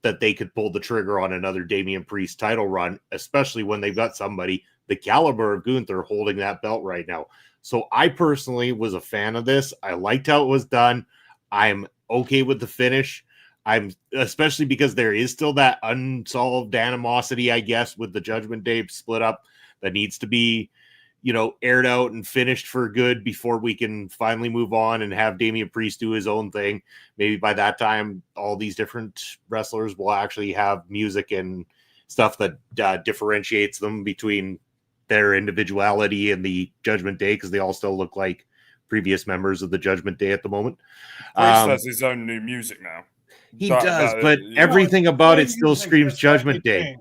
E: that they could pull the trigger on another Damian Priest title run, especially when they've got somebody the caliber of Gunther holding that belt right now. So I personally was a fan of this. I liked how it was done. I'm okay with the finish. I'm especially because there is still that unsolved animosity, I guess, with the Judgment Day split up that needs to be, aired out and finished for good before we can finally move on and have Damian Priest do his own thing. Maybe by that time, all these different wrestlers will actually have music and stuff that differentiates them between their individuality and the Judgment Day, because they all still look like previous members of the Judgment Day at the moment.
F: Priest has his own new music now.
E: He does, but everything about it still screams Judgment Day.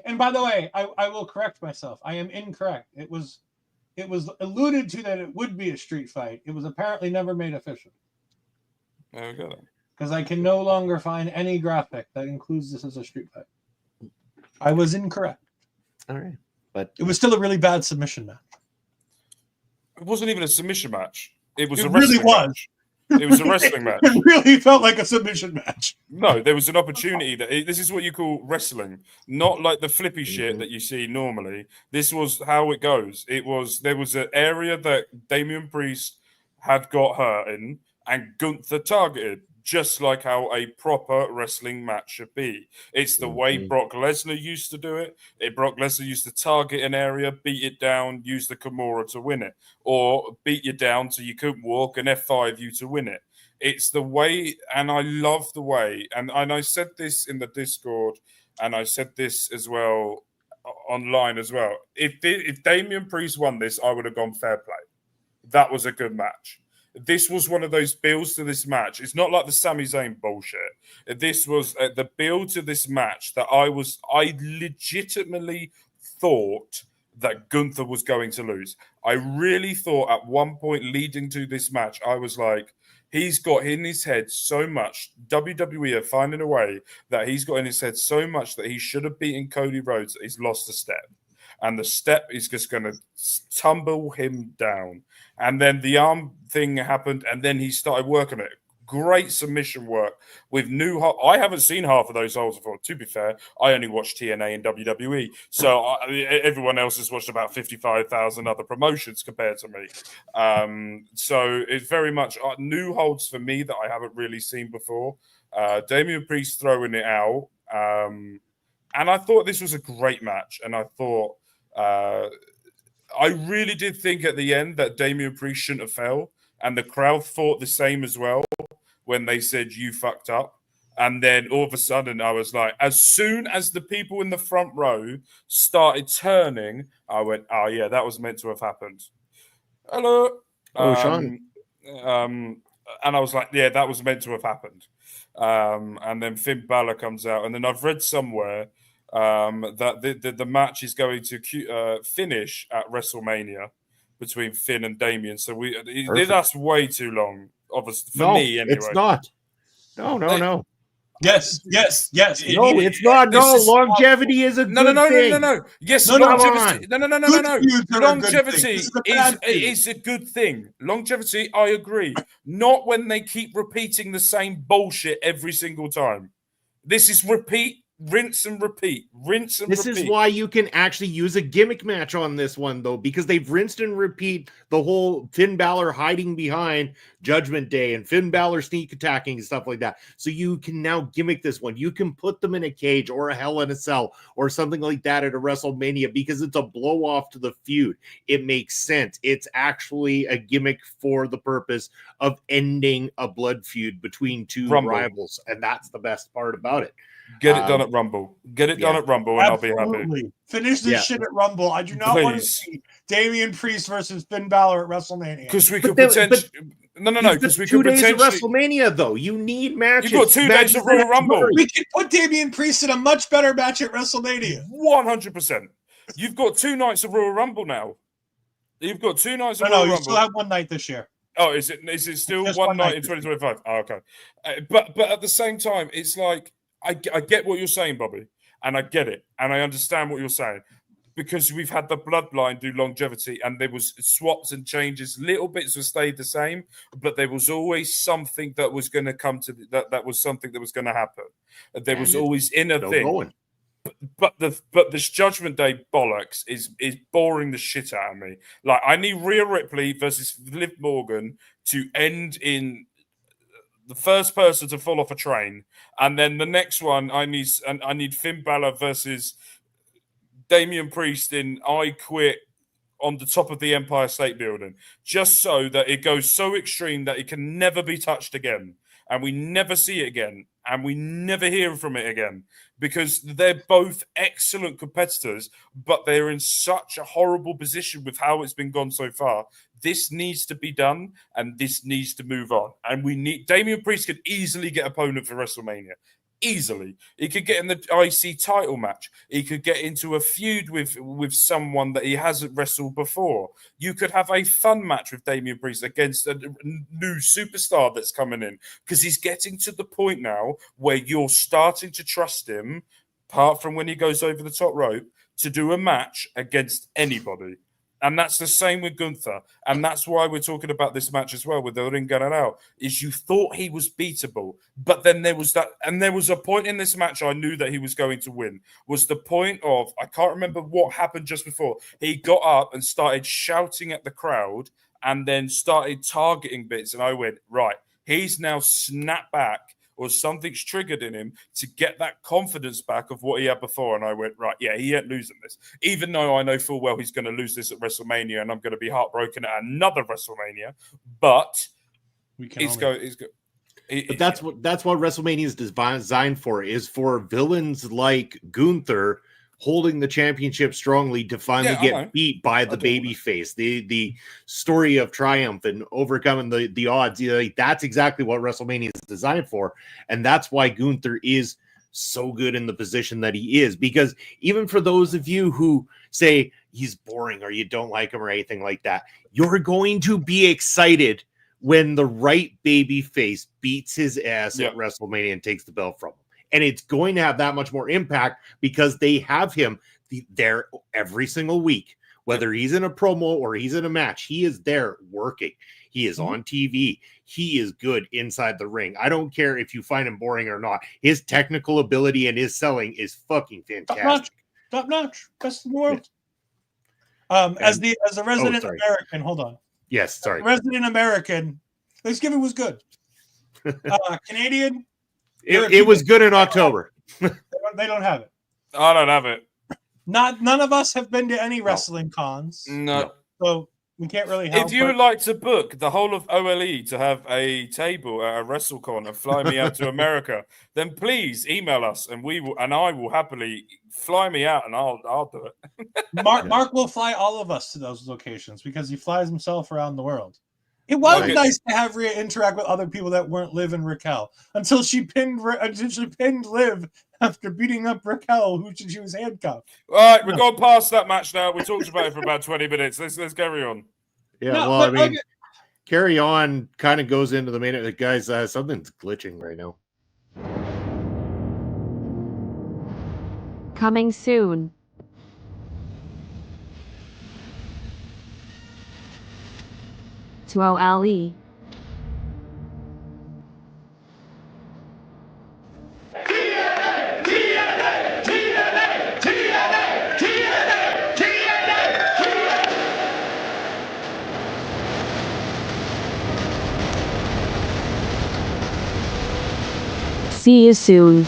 G: And by the way, I will correct myself. I am incorrect. It was alluded to that it would be a street fight. It was apparently never made official.
F: There we go.
G: Because I can no longer find any graphic that includes this as a street fight. I was incorrect.
E: All right, but
G: it was still a really bad submission match.
F: It wasn't even a submission match. It was
G: It
F: a
G: really
F: wrestling
G: was.
F: match. It was a wrestling match.
G: It really felt like a submission match.
F: No, there was an opportunity this is what you call wrestling, not like the flippy shit
E: Mhm.
F: that you see normally. This was how it goes. There was an area that Damian Priest had got hurt in, and Gunther targeted, just like how a proper wrestling match should be. It's the way
E: Mhm.
F: Brock Lesnar used to do it. Brock Lesnar used to target an area, beat it down, use the Kimura to win it, or beat you down so you couldn't walk and F5 you to win it. It's the way, and I love the way, and I said this in the Discord, and I said this as well online as well. If Damian Priest won this, I would have gone fair play. That was a good match. This was one of those builds to this match. It's not like the Sami Zayn bullshit. This was the build to this match that I legitimately thought that Gunther was going to lose. I really thought at one point leading to this match, I was like, he's got in his head so much. WWE are finding a way that he's got in his head so much that he should have beaten Cody Rhodes that he's lost a step. And the step is just going to tumble him down. And then the arm thing happened, and then he started working it. Great submission work with new. I haven't seen half of those holds before. To be fair, I only watched TNA and WWE, so everyone else has watched about 55,000 other promotions compared to me. So it's very much new holds for me that I haven't really seen before. Damian Priest throwing it out, and I thought this was a great match, and I thought. I really did think at the end that Damian Priest shouldn't have fell, and the crowd thought the same as well when they said you fucked up. And then all of a sudden, I was like, as soon as the people in the front row started turning, I went, "Oh yeah, that was meant to have happened." Hello,
E: Sean.
F: and I was like, "Yeah, that was meant to have happened." And then Finn Balor comes out, and then I've read somewhere. That the match is going to finish at WrestleMania between Finn and Damian. So that's way too long, obviously for me anyway.
E: It's not. No.
G: Yes.
E: No, it's not. No, longevity is a good thing.
F: No. Yes,
E: No,
F: longevity. No.
G: Good feuds are a good
F: Longevity
G: thing. This is a bad feud.
F: is a good thing. Longevity, I agree. Not when they keep repeating the same bullshit every single time. This is repeat. Rinse and repeat.
E: This is why you can actually use a gimmick match on this one, though, because they've rinsed and repeat the whole Finn Balor hiding behind Judgment Day and Finn Balor sneak attacking and stuff like that. So you can now gimmick this one. You can put them in a cage or a Hell in a Cell or something like that at a WrestleMania because it's a blow off to the feud. It makes sense. It's actually a gimmick for the purpose of ending a blood feud between two rivals, and that's the best part about it.
F: Get it done at Rumble. Get it done at Rumble, and
G: Absolutely.
F: I'll be happy.
G: Finish this shit at Rumble. I do not want to see Damian Priest versus Finn Balor at WrestleMania.
F: Because we could potentially. No. Because we could
E: 2 days of
F: potentially.
E: WrestleMania, though. You need matches.
F: You've got 2 days of Royal Rumble.
G: We can put Damian Priest in a much better match at WrestleMania.
F: 100%. You've got 2 nights of Royal Rumble now. You've got 2 nights of
G: No,
F: Royal
G: you
F: Rumble.
G: still have one night this year.
F: Oh, is it still
G: Just
F: one night
G: night.
F: in 2025? Oh, okay. But at the same time, it's like I get what you're saying, Bobby, and I get it, and I understand what you're saying, because we've had the bloodline do longevity, and there was swaps and changes. Little bits have stayed the same, but there was always something that was going to come to that was something that was going to happen. There was always inner thing.
E: Going.
F: But this Judgment Day bollocks is boring the shit out of me. Like, I need Rhea Ripley versus Liv Morgan to end in the first person to fall off a train, and then the next one I need Finn Balor versus Damian Priest in I Quit on the top of the Empire State Building, just so that it goes so extreme that it can never be touched again, and we never see it again, and we never hear from it again, because they're both excellent competitors, but they're in such a horrible position with how it's been gone so far. This needs to be done, and this needs to move on. And we need Damian Priest could easily get opponent for WrestleMania. Easily. He could get in the IC title match. He could get into a feud with someone that he hasn't wrestled before. You could have a fun match with Damian Priest against a new superstar that's coming in, because he's getting to the point now where you're starting to trust him, apart from when he goes over the top rope, to do a match against anybody. And that's the same with Gunther. And that's why we're talking about this match as well with the Ring General, is you thought he was beatable. But then there was that, and there was a point in this match I knew that he was going to win, was the point of, I can't remember what happened just before. He got up and started shouting at the crowd and then started targeting bits. And I went, right, he's now snapped back, or something's triggered in him to get that confidence back of what he had before. And I went, right, yeah, he ain't losing this. Even though I know full well he's going to lose this at WrestleMania and I'm going to be heartbroken at another WrestleMania. But
E: But that's what WrestleMania is designed for, is for villains like Gunther holding the championship strongly to finally get beat by the babyface. The story of triumph and overcoming the odds. Like, that's exactly what WrestleMania is designed for. And that's why Gunther is so good in the position that he is. Because even for those of you who say he's boring or you don't like him or anything like that, you're going to be excited when the right babyface beats his ass at WrestleMania and takes the belt from him. And it's going to have that much more impact because they have him there every single week. Whether he's in a promo or he's in a match, he is there working. He is on TV. He is good inside the ring. I don't care if you find him boring or not. His technical ability and his selling is fucking fantastic.
G: Top notch. Best in the world. As a resident American, hold on.
E: Yes, sorry.
G: Resident American, Thanksgiving was good. Canadian,
E: it was good in October.
G: They don't have it.
F: I don't have it.
G: None of us have been to any wrestling cons.
F: No.
G: So we can't really help.
F: If you would like to book the whole of OLE to have a table at a WrestleCon and fly me out to America, then please email us and I will happily fly me out and I'll do it.
G: Mark will fly all of us to those locations because he flies himself around the world. It was nice to have Rhea interact with other people that weren't Liv and Raquel until she pinned Liv after beating up Raquel, who she was handcuffed.
F: All right, we've gone past that match now. We talked about it for about 20 minutes. Let's carry on.
E: Yeah, carry on kind of goes into the main. Guys, something's glitching right now.
I: Coming soon. To OLE. See you soon.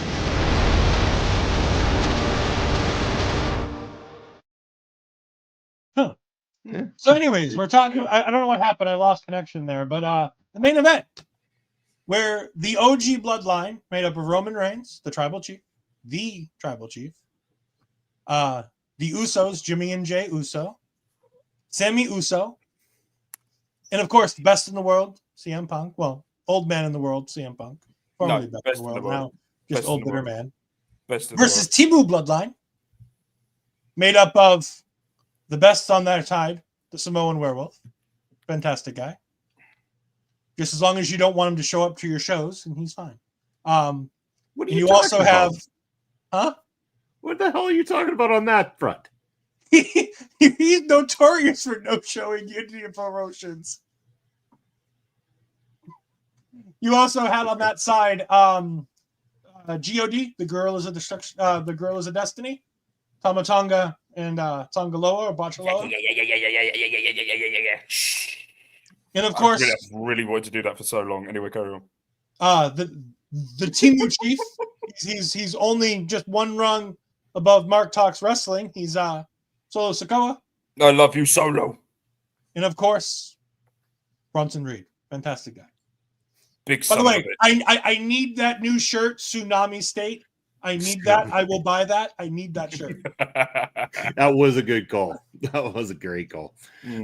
G: So anyways, we're talking, I don't know what happened. I lost connection there, but the main event where the OG bloodline made up of Roman Reigns, the tribal chief, the Usos, Jimmy and Jay Uso, Sammy Uso, and of course, the best in the world, CM Punk. Well, old man in the world, CM Punk. Formerly best in the world, now just best old bitter man. Versus Timu bloodline, made up of the best on their side, the Samoan Werewolf. Fantastic guy. Just as long as you don't want him to show up to your shows, and he's fine.
E: What do
G: you also have,
E: What the hell are you talking about on that front?
G: He's notorious for no showing Indian promotions. You also had on that side God, the girl is a destruction. The girl is a destiny. Tamatonga and Tongaloa or Bachaloa. And of course,
F: I really wanted to do that for so long. Anyway, carry on.
G: The Timu Chief. He's only just one rung above Mark Talks Wrestling. He's Solo Sikoa.
F: I love you, Solo.
G: And of course, Bronson Reed. Fantastic guy.
F: Big.
G: By the way, I need that new shirt, Tsunami State. I need that. I will buy that. I need that shirt.
E: That was a good call. That was a great call.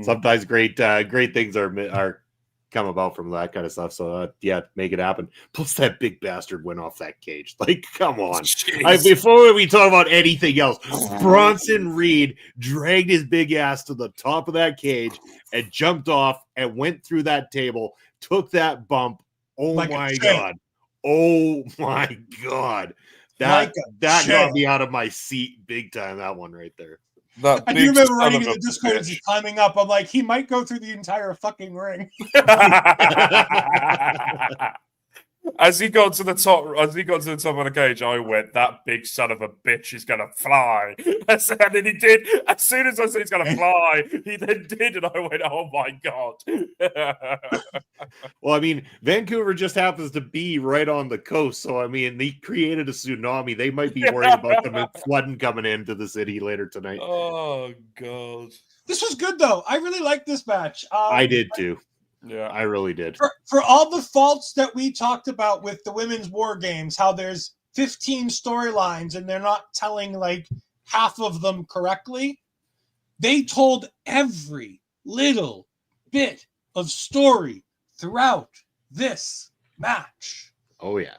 E: Sometimes great things are come about from that kind of stuff. So make it happen. Plus, that big bastard went off that cage. Like, come on. Before we talk about anything else, Bronson Reed dragged his big ass to the top of that cage and jumped off and went through that table, took that bump. Oh like my god! Oh my god! That got me out of my seat big time. That one right there.
F: That
G: I do
F: big
G: remember
F: son
G: writing
F: of
G: in
F: a
G: the Discord as
F: bitch.
G: he's climbing up. I'm like, he might go through the entire fucking ring.
F: As he got to the top of the cage, I went, "That big son of a bitch is gonna fly." And then he did. As soon as I said he's gonna fly, he then did, and I went, "Oh my god!"
E: Well, I mean, Vancouver just happens to be right on the coast, so I mean, they created a tsunami. They might be worried about them flooding coming into the city later tonight.
F: Oh god!
G: This was good though. I really liked this match.
E: I did too.
F: Yeah,
E: I really did.
G: For all the faults that we talked about with the women's war games, how there's 15 storylines and they're not telling like half of them correctly, they told every little bit of story throughout this match.
E: Oh yeah.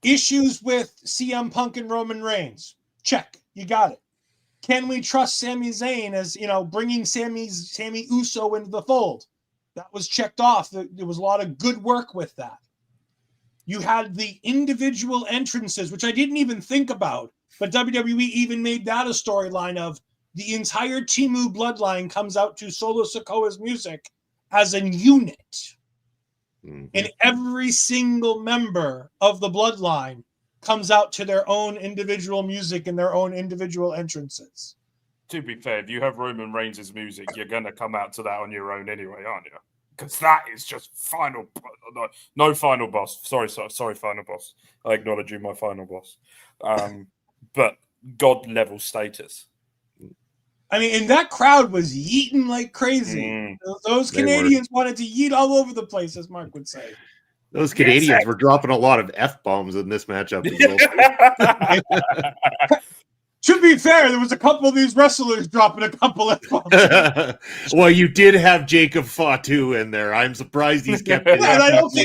G: Issues with CM Punk and Roman Reigns. Check. You got it. Can we trust Sami Zayn as, bringing Sami Uso into the fold? That was checked off. There was a lot of good work with that. You had the individual entrances, which I didn't even think about, but WWE even made that a storyline of the entire Timu bloodline comes out to Solo Sikoa's music as a unit.
E: Mhm.
G: And every single member of the bloodline comes out to their own individual music and their own individual entrances.
F: to be fair, if you have Roman Reigns' music, you're going to come out to that on your own anyway, aren't you? Because that is just final. No final boss. Sorry, final boss. I acknowledge you, my final boss. But God level status.
G: I mean, and that crowd was yeeting like crazy. Those Canadians wanted to yeet all over the place, as Mark would say.
E: Those Canadians were dropping a lot of F-bombs in this matchup as well.
G: To be fair, there was a couple of these wrestlers dropping a couple of F-bombs.
E: Well, you did have Jacob Fatu in there. I'm surprised he's kept it.
G: Yeah, and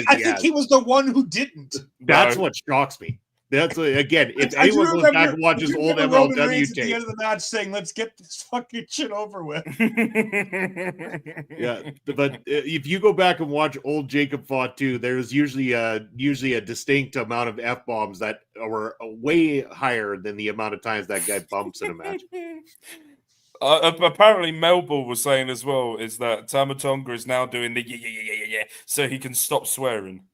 G: I think he was the one who didn't.
E: That's what shocks me. That's again, if anyone goes back and watches old
G: Roman
E: MLW
G: Reigns at the
E: tape,
G: end of the match saying, "Let's get this fucking shit over with."
E: yeah, but if you go back and watch old Jacob Fatu, there's usually a distinct amount of F-bombs that were way higher than the amount of times that guy bumps in a match.
F: Apparently, Melbourne was saying as well is that Tamatonga is now doing the yeah, so he can stop swearing.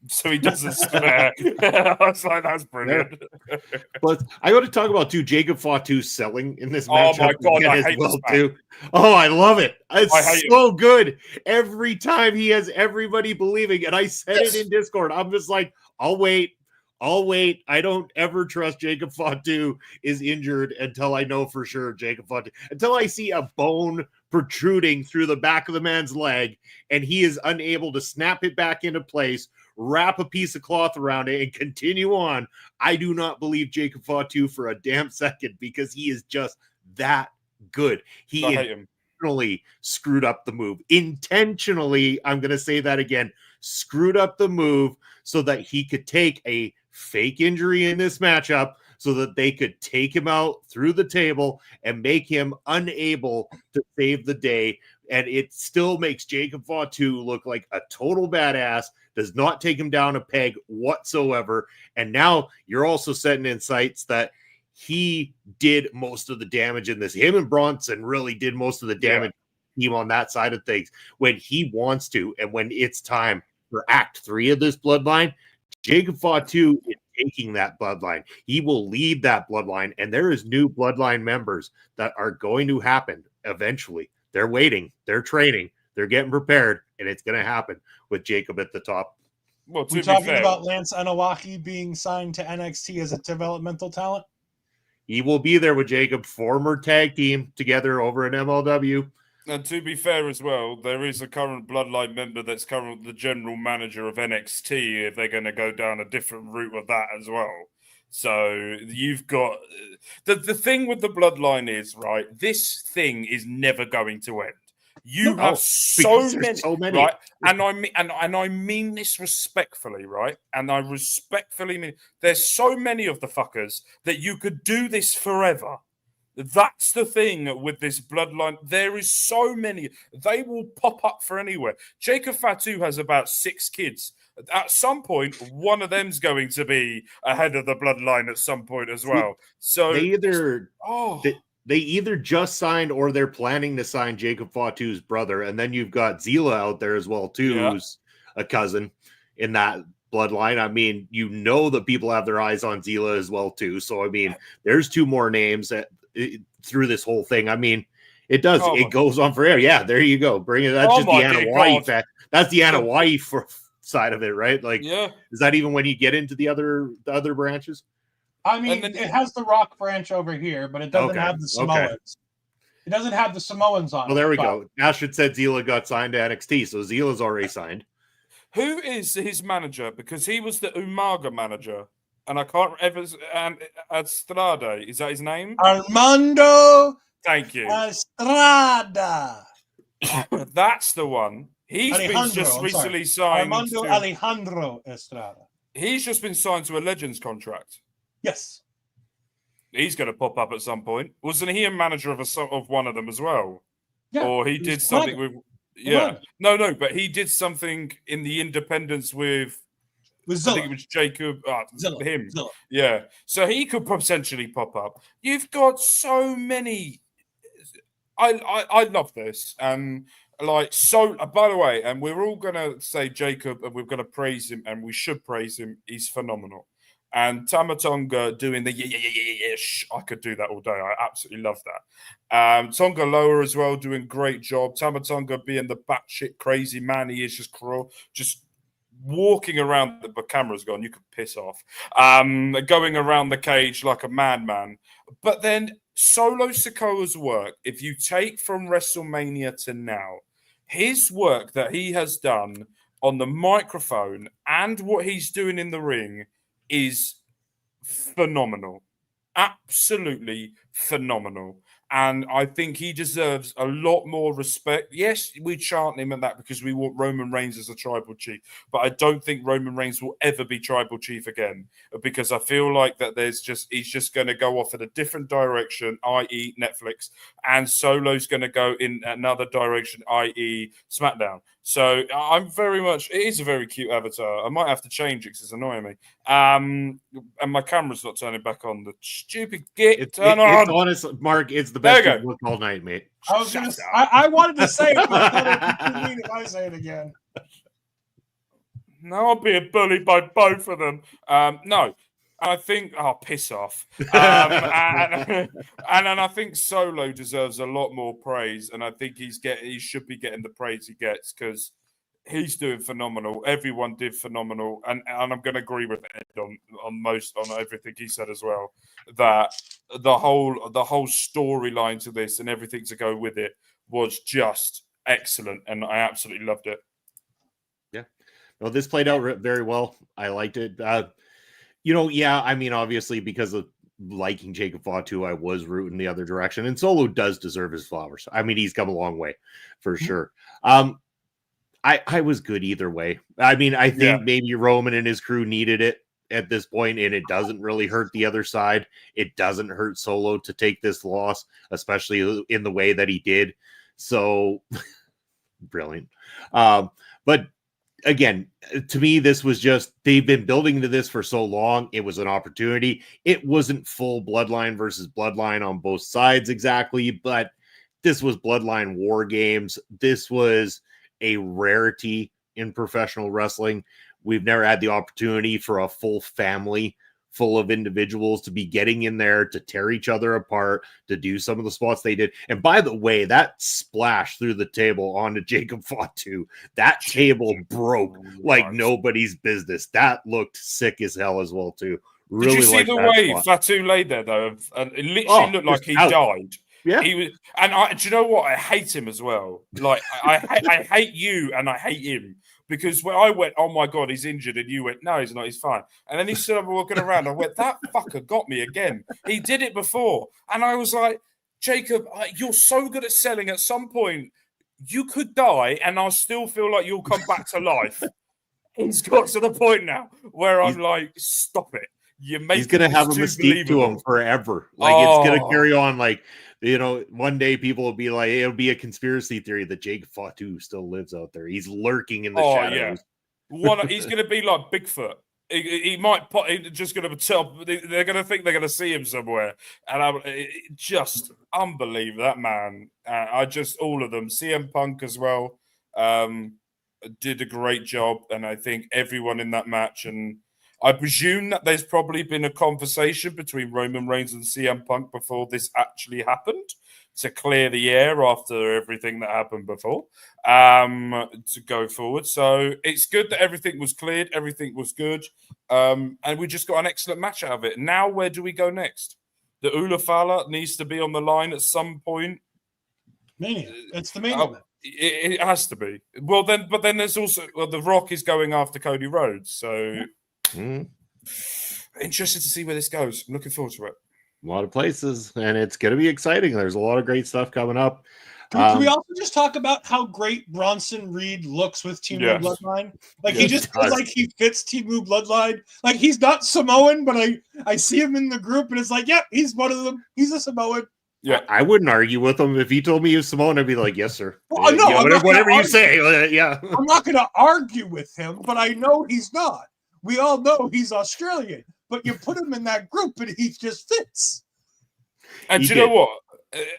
F: So he doesn't swear. I was like, that's brilliant.
E: Yeah. But I got to talk about too Jacob Fatu selling in this match.
F: Oh my god, I hate this
E: too. Oh, I love it. It's so good. Every time he has everybody believing, and I said it in Discord. I'm just like, I'll wait. I don't ever trust Jacob Fatu is injured until I know for sure Jacob Fatu. Until I see a bone protruding through the back of the man's leg and he is unable to snap it back into place, wrap a piece of cloth around it, and continue on. I do not believe Jacob Fatu for a damn second because he is just that good. He intentionally screwed up the move. Intentionally, I'm going to say that again, screwed up the move so that he could take a fake injury in this matchup so that they could take him out through the table and make him unable to save the day. And it still makes Jacob Fatu look like a total badass, does not take him down a peg whatsoever. And now you're also setting in sights that he did most of the damage in this. Him and Bronson really did most of the damage team on that side of things when he wants to. And when it's time for Act 3 of this bloodline, Jacob Fatu is taking that bloodline. He will lead that bloodline. And there is new bloodline members that are going to happen eventually. They're waiting. They're training. They're getting prepared. And it's going to happen with Jacob at the top.
F: Well,
G: we're talking about Lance Anawaki being signed to NXT as a developmental talent.
E: He will be there with Jacob, former tag team together over in MLW.
F: And to be fair as well, there is a current bloodline member that's currently the general manager of NXT if they're going to go down a different route with that as well. So you've got the thing with the bloodline is, right, this thing is never going to end. You have so many, right? And I mean this respectfully, right? And I respectfully mean there's so many of the fuckers that you could do this forever. That's the thing with this bloodline. There is so many. They will pop up for anywhere. Jacob Fatu has about 6 kids. At some point, one of them's going to be ahead of the bloodline at some point as well. So
E: they either just signed or they're planning to sign Jacob Fatu's brother, and then you've got Zila out there as well too, who's a cousin in that bloodline. I mean, you know that people have their eyes on Zila as well too. So I mean, there's 2 more names that through this whole thing. I mean, it goes on forever. Yeah, there you go. Bring it. That's just the Anna wife. That's the Anna wife side of it, right? Like, is that even when you get into the other branches?
G: I mean, it has the Rock branch over here, but it doesn't have the Samoans. It doesn't have the Samoans on it.
E: Well, there we go. Ashford said Zila got signed to NXT, so Zila's already signed.
F: Who is his manager? Because he was the Umaga manager, and I can't ever. And Estrada, is that his name?
G: Armando.
F: Thank you.
G: Estrada.
F: That's the one. He's been just recently signed.
G: Armando Alejandro Estrada.
F: He's just been signed to a Legends contract.
G: Yes.
F: He's going to pop up at some point. Wasn't he a manager of one of them as well?
G: Yeah.
F: Or he did something with... Yeah. No, but he did something in the independents with
G: Zilla.
F: I think it was Jacob.
G: Zilla.
F: Him.
G: Zilla.
F: Yeah. So he could potentially pop up. You've got so many... I love this. By the way, and we're all going to say Jacob, and we're going to praise him, and we should praise him. He's phenomenal. And Tamatonga doing the I could do that all day. I absolutely love that. Tonga Loa as well, doing great job. Tamatonga being the batshit crazy man he is, just walking around. The camera's gone. You could piss off. Going around the cage like a madman. But then Solo Sikoa's work, if you take from WrestleMania to now, his work that he has done on the microphone and what he's doing in the ring is phenomenal. Absolutely phenomenal. And I think he deserves a lot more respect. Yes, we chant him and that because we want Roman Reigns as a tribal chief. But I don't think Roman Reigns will ever be tribal chief again because I feel like that he's just going to go off in a different direction, i.e. Netflix. And Solo's going to go in another direction, i.e. SmackDown. So I'm it is a very cute avatar. I might have to change it because it's annoying me. And my camera's not turning back on. The stupid turn on.
E: It's honest, Mark, it's the best you've looked all night, mate.
G: I wanted to say it, but I thought it would be mean if I say it again.
F: No, I'm being bullied by both of them. No. I think, piss off. And then I think Solo deserves a lot more praise, and I think he should be getting the praise he gets because he's doing phenomenal. Everyone did phenomenal, and I'm going to agree with Ed on everything he said as well. That the whole storyline to this and everything to go with it was just excellent, and I absolutely loved it.
E: Yeah, well, this played out very well. I liked it. I mean, obviously, because of liking Jacob Fatu, I was rooting the other direction. And Solo does deserve his flowers. I mean, he's come a long way, for sure. I was good either way. I mean, I think maybe Roman and his crew needed it at this point, and it doesn't really hurt the other side. It doesn't hurt Solo to take this loss, especially in the way that he did. So, brilliant. But again, to me, this was just, they've been building to this for so long. It was an opportunity. It wasn't full bloodline versus bloodline on both sides exactly, but this was bloodline war games. This was a rarity in professional wrestling. We've never had the opportunity for a full family full of individuals to be getting in there to tear each other apart, to do some of the spots they did. And by the way, that splash through the table onto Jacob Fatu, that table broke like nobody's business. That looked sick as hell as well too. Really,
F: did you see the way Fatu laid there though? And it literally looked like he died.
E: Yeah,
F: he was. And do you know what? I hate him as well. Like I hate you, and I hate him. Because when I went, oh my God, he's injured, and you went, no, he's not, he's fine. And then he stood up walking around. I went, that fucker got me again. He did it before. And I was like, Jacob, you're so good at selling. At some point, you could die, and I'll still feel like you'll come back to life. He's got to the point now where I'm like, stop it.
E: He's going to have a mystique to him forever. Like, it's going to carry on. Like, one day people will be like, it'll be a conspiracy theory that Jacob Fatu still lives out there. He's lurking in the shadows.
F: Yeah. He's going to be like Bigfoot. He might put. He's just going to tell. They're going to think they're going to see him somewhere, and just unbelievable that man. All of them. CM Punk as well did a great job, and I think everyone in that match. And I presume that there's probably been a conversation between Roman Reigns and CM Punk before this actually happened, to clear the air after everything that happened before, to go forward. So it's good that everything was cleared, everything was good, and we just got an excellent match out of it. Now, where do we go next? The Ula Fala needs to be on the line at some point.
G: Mania. It's the main event.
F: It has to be. Well, then, but then there's also The Rock is going after Cody Rhodes, so interested to see where this goes. I'm looking forward to it.
E: A lot of places, and it's going to be exciting. There's a lot of great stuff coming up.
G: Can we also just talk about how great Bronson Reed looks with Teemu Bloodline? Like, he just feels like he fits Teemu Bloodline. Like, he's not Samoan, but I see him in the group, and it's like, yep, he's one of them. He's a Samoan.
E: Yeah, I wouldn't argue with him. If he told me he was Samoan, I'd be like, yes, sir.
G: Well, no,
E: whatever you say. Yeah.
G: I'm not going to argue with him, but I know he's not. We all know he's Australian, but you put him in that group and he just fits.
F: And do you know what?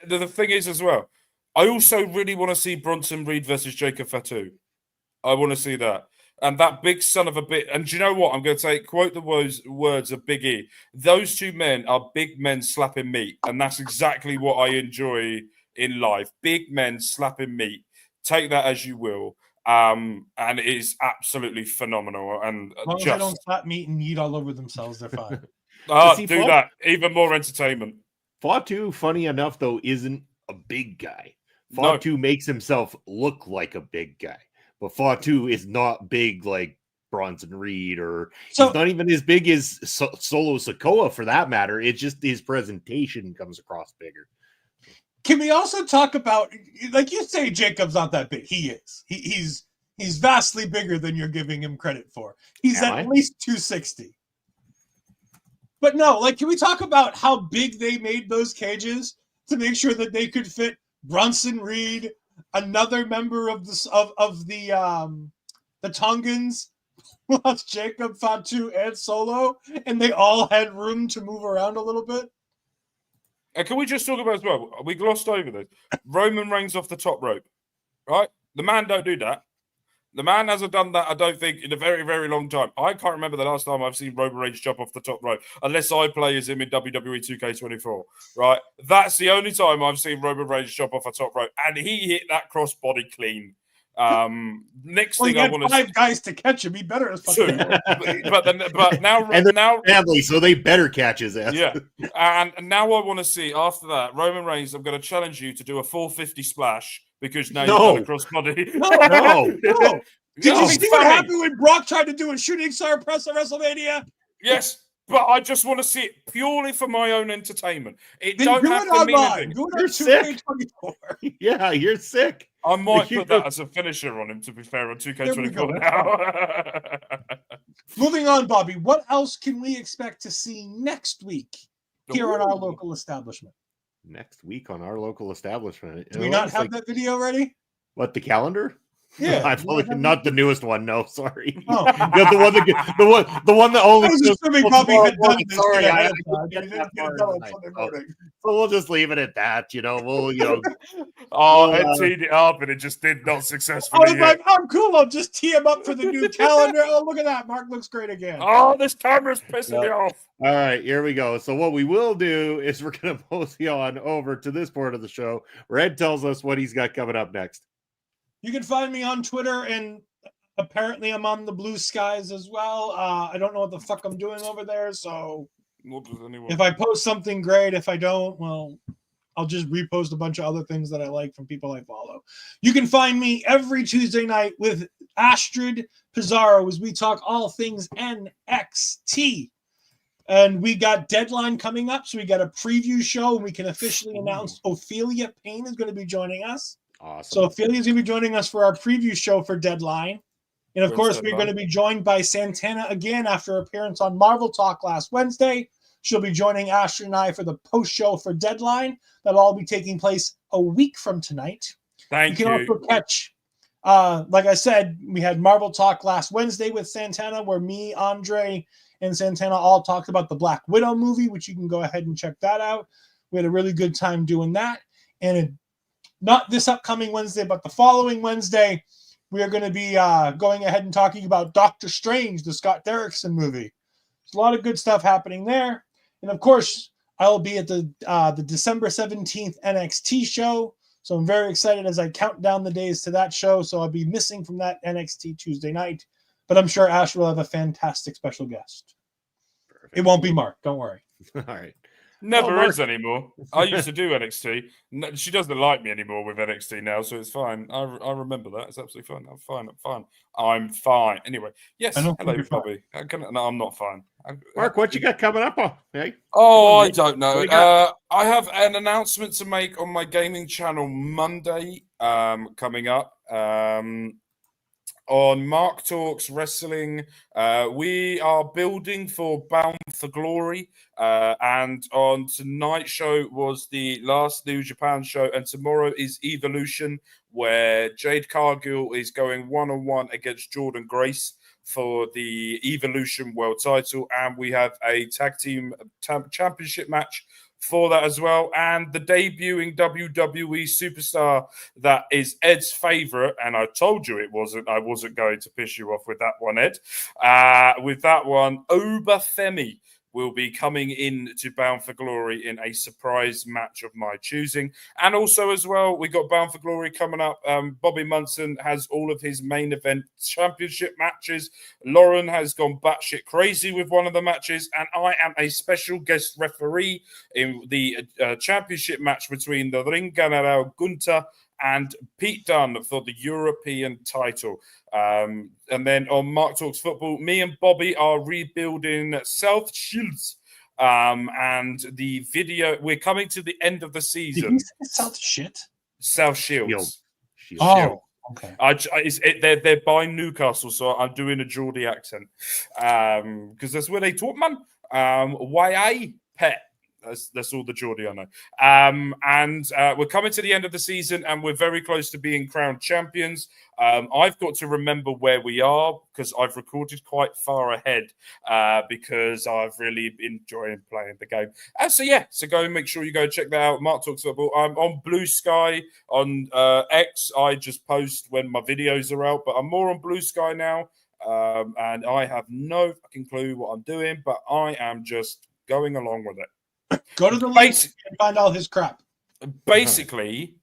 F: The thing is as well, I also really want to see Bronson Reed versus Jacob Fatu. I want to see that. And that big son of a bit. And do you know what? I'm going to quote the words of Big E. Those two men are big men slapping meat. And that's exactly what I enjoy in life. Big men slapping meat. Take that as you will. And it is absolutely phenomenal. And
G: as long as they don't slap meat and eat all over themselves, they're fine.
F: Do that. Even more entertainment.
E: Fatu, funny enough, though, isn't a big guy. Fatu makes himself look like a big guy. But Fatu is not big like Bronson Reed, or he's not even as big as Solo Sikoa for that matter. It's just his presentation comes across bigger.
G: Can we also talk about, like you say, Jacob's not that big. He is. He's vastly bigger than you're giving him credit for. He's at least 260. But no, like, can we talk about how big they made those cages to make sure that they could fit Bronson Reed, another member of the Tongans, plus Jacob, Fatu, and Solo, and they all had room to move around a little bit?
F: And can we just talk about as well? We glossed over this. Roman Reigns off the top rope, right? The man don't do that. The man hasn't done that, I don't think, in a very, very long time. I can't remember the last time I've seen Roman Reigns jump off the top rope, unless I play as him in WWE 2K24, right? That's the only time I've seen Roman Reigns jump off a top rope, and he hit that crossbody clean. Next thing I want to
G: 5 guys to catch him. He better as fucking.
F: but now
E: family, so they better catch his ass.
F: Yeah, and now I want to see after that Roman Reigns. I'm going to challenge you to do a 450 splash because now you've got a crossbody.
G: No. Did you see what happened when Brock tried to do a shooting star press at WrestleMania?
F: Yes. But I just want to see it purely for my own entertainment. It
G: then
F: don't
G: do
F: have
G: it
F: to mean
G: online.
F: anything.
G: Do it
E: You're sick.
G: 2K24.
E: Yeah, you're sick.
F: I might put that as a finisher on him, to be fair, on 2K24 now.
G: Moving on, Bobby. What else can we expect to see next week here on our local establishment?
E: Next week on our local establishment.
G: Do we not have that video ready?
E: What, the calendar?
G: Yeah,
E: I've only, not the newest one. No, sorry.
G: Oh.
E: the one that only.
G: I was assuming Bobby had done this.
E: Sorry, I
G: didn't get it done on Sunday morning.
E: So we'll just leave it at that. We'll
F: I teed it up and it just did not successfully.
G: I was like, I'm cool. I'll just tee him up for the new calendar. Oh, look at that. Mark looks great again.
F: Oh, this camera's pissing me off.
E: All right, here we go. So what we will do is we're going to mosey on over to this part of the show where Ed tells us what he's got coming up next.
G: You can find me on Twitter, and apparently I'm on the Blue Skies as well. I don't know what the fuck I'm doing over there, so if I post something, great. If I don't, well, I'll just repost a bunch of other things that I like from people I follow. You can find me every Tuesday night with Astrid Pizarro as we talk all things NXT. And we got Deadline coming up, so we got a preview show, and we can officially announce Ophelia Payne is going to be joining us.
E: Awesome.
G: So Ophelia's going to be joining us for our preview show for Deadline. And of course, we're going to be joined by Santana again after her appearance on Marvel Talk last Wednesday. She'll be joining Ashley and I for the post show for Deadline. That'll all be taking place a week from tonight.
F: Thank you.
G: You can also catch Like I said, we had Marvel Talk last Wednesday with Santana, where me, Andre, and Santana all talked about the Black Widow movie, which you can go ahead and check that out. We had a really good time doing that. And not this upcoming Wednesday, but the following Wednesday, we are going to be going ahead and talking about Doctor Strange, the Scott Derrickson movie. There's a lot of good stuff happening there. And of course, I will be at the December 17th NXT show. So I'm very excited as I count down the days to that show. So I'll be missing from that NXT Tuesday night. But I'm sure Ash will have a fantastic special guest.
E: Perfect.
G: It won't be Mark. Don't worry.
E: All right.
F: Never
E: Mark-
F: is anymore. I used to do NXT. No, she doesn't like me anymore with NXT now, so it's fine. I remember that. It's absolutely fine. I'm fine. Anyway, yes.
G: I don't think
F: Hello,
G: you're fine.
F: Bobby. No, I'm not fine.
E: Mark, what you got coming up? Hey?
F: Oh, I don't know.
E: What do you got?
F: I have an announcement to make on my gaming channel Monday coming up. On Mark Talks Wrestling, we are building for Bound for Glory. And on tonight's show was the last New Japan show. And tomorrow is Evolution, where Jade Cargill is going one-on-one against Jordan Grace for the Evolution World title. And we have a tag team championship match for that as well. And the debuting WWE superstar that is Ed's favorite, and I told you I wasn't going to piss you off with that one, Ed. With that one, Obafemi will be coming in to Bound for Glory in a surprise match of my choosing. And also as well, we got Bound for Glory coming up. Bobby Munson has all of his main event championship matches. Lauren has gone batshit crazy with one of the matches. And I am a special guest referee in the championship match between the Ring General Gunter and Pete Dunne for the European title. And then on Mark Talks Football, me and Bobby are rebuilding South Shields. And the video, we're coming to the end of the
G: Did
F: season.
G: you say South Shit?
F: South Shields.
G: Oh, okay.
F: They're by Newcastle, so I'm doing a Geordie accent. Because that's where they talk, man. YA pet. That's all the Geordie I know. And we're coming to the end of the season, and we're very close to being crowned champions. I've got to remember where we are because I've recorded quite far ahead because I've really enjoyed playing the game. So go and make sure you go check that out. Mark Talks Football. I'm on Blue Sky on X. I just post when my videos are out, but I'm more on Blue Sky now. And I have no fucking clue what I'm doing, but I am just going along with it.
G: Go to the link and find all his crap.
F: Basically,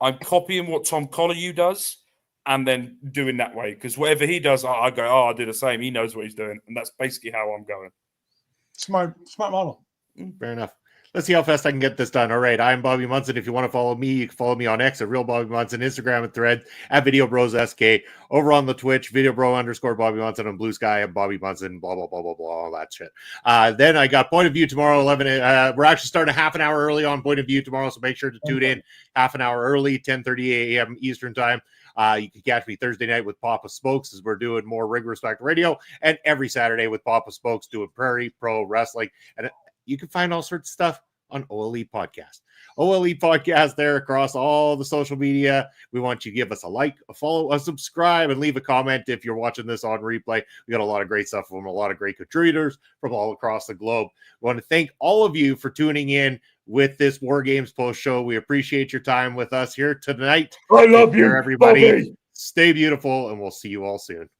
F: I'm copying what Tom Colohue does and then doing that way. Because whatever he does, I go, I do the same. He knows what he's doing. And that's basically how I'm going.
G: Smart model.
E: Fair enough. Let's see how fast I can get this done. All right. I'm Bobby Munson. If you want to follow me, you can follow me on X at Real Bobby Munson, Instagram and Threads at Video Bros SK. Over on the Twitch, Video Bro _ Bobby Munson on Blue Sky and Bobby Munson, blah, blah, blah, blah, blah, all that shit. Then I got Point of View tomorrow, 11. We're actually starting a half an hour early on Point of View tomorrow, so make sure to tune in half an hour early, 10:30 a.m. Eastern time. You can catch me Thursday night with Papa Spokes as we're doing more Ring Respect Radio, and every Saturday with Papa Spokes doing Prairie Pro Wrestling. And you can find all sorts of stuff on OLE Podcast. OLE Podcast there across all the social media. We want you to give us a like, a follow, a subscribe, and leave a comment if you're watching this on replay. We got a lot of great stuff from a lot of great contributors from all across the globe. We want to thank all of you for tuning in with this WarGames post show. We appreciate your time with us here tonight.
F: I love
E: you, everybody. Bobby. Stay beautiful, and we'll see you all soon.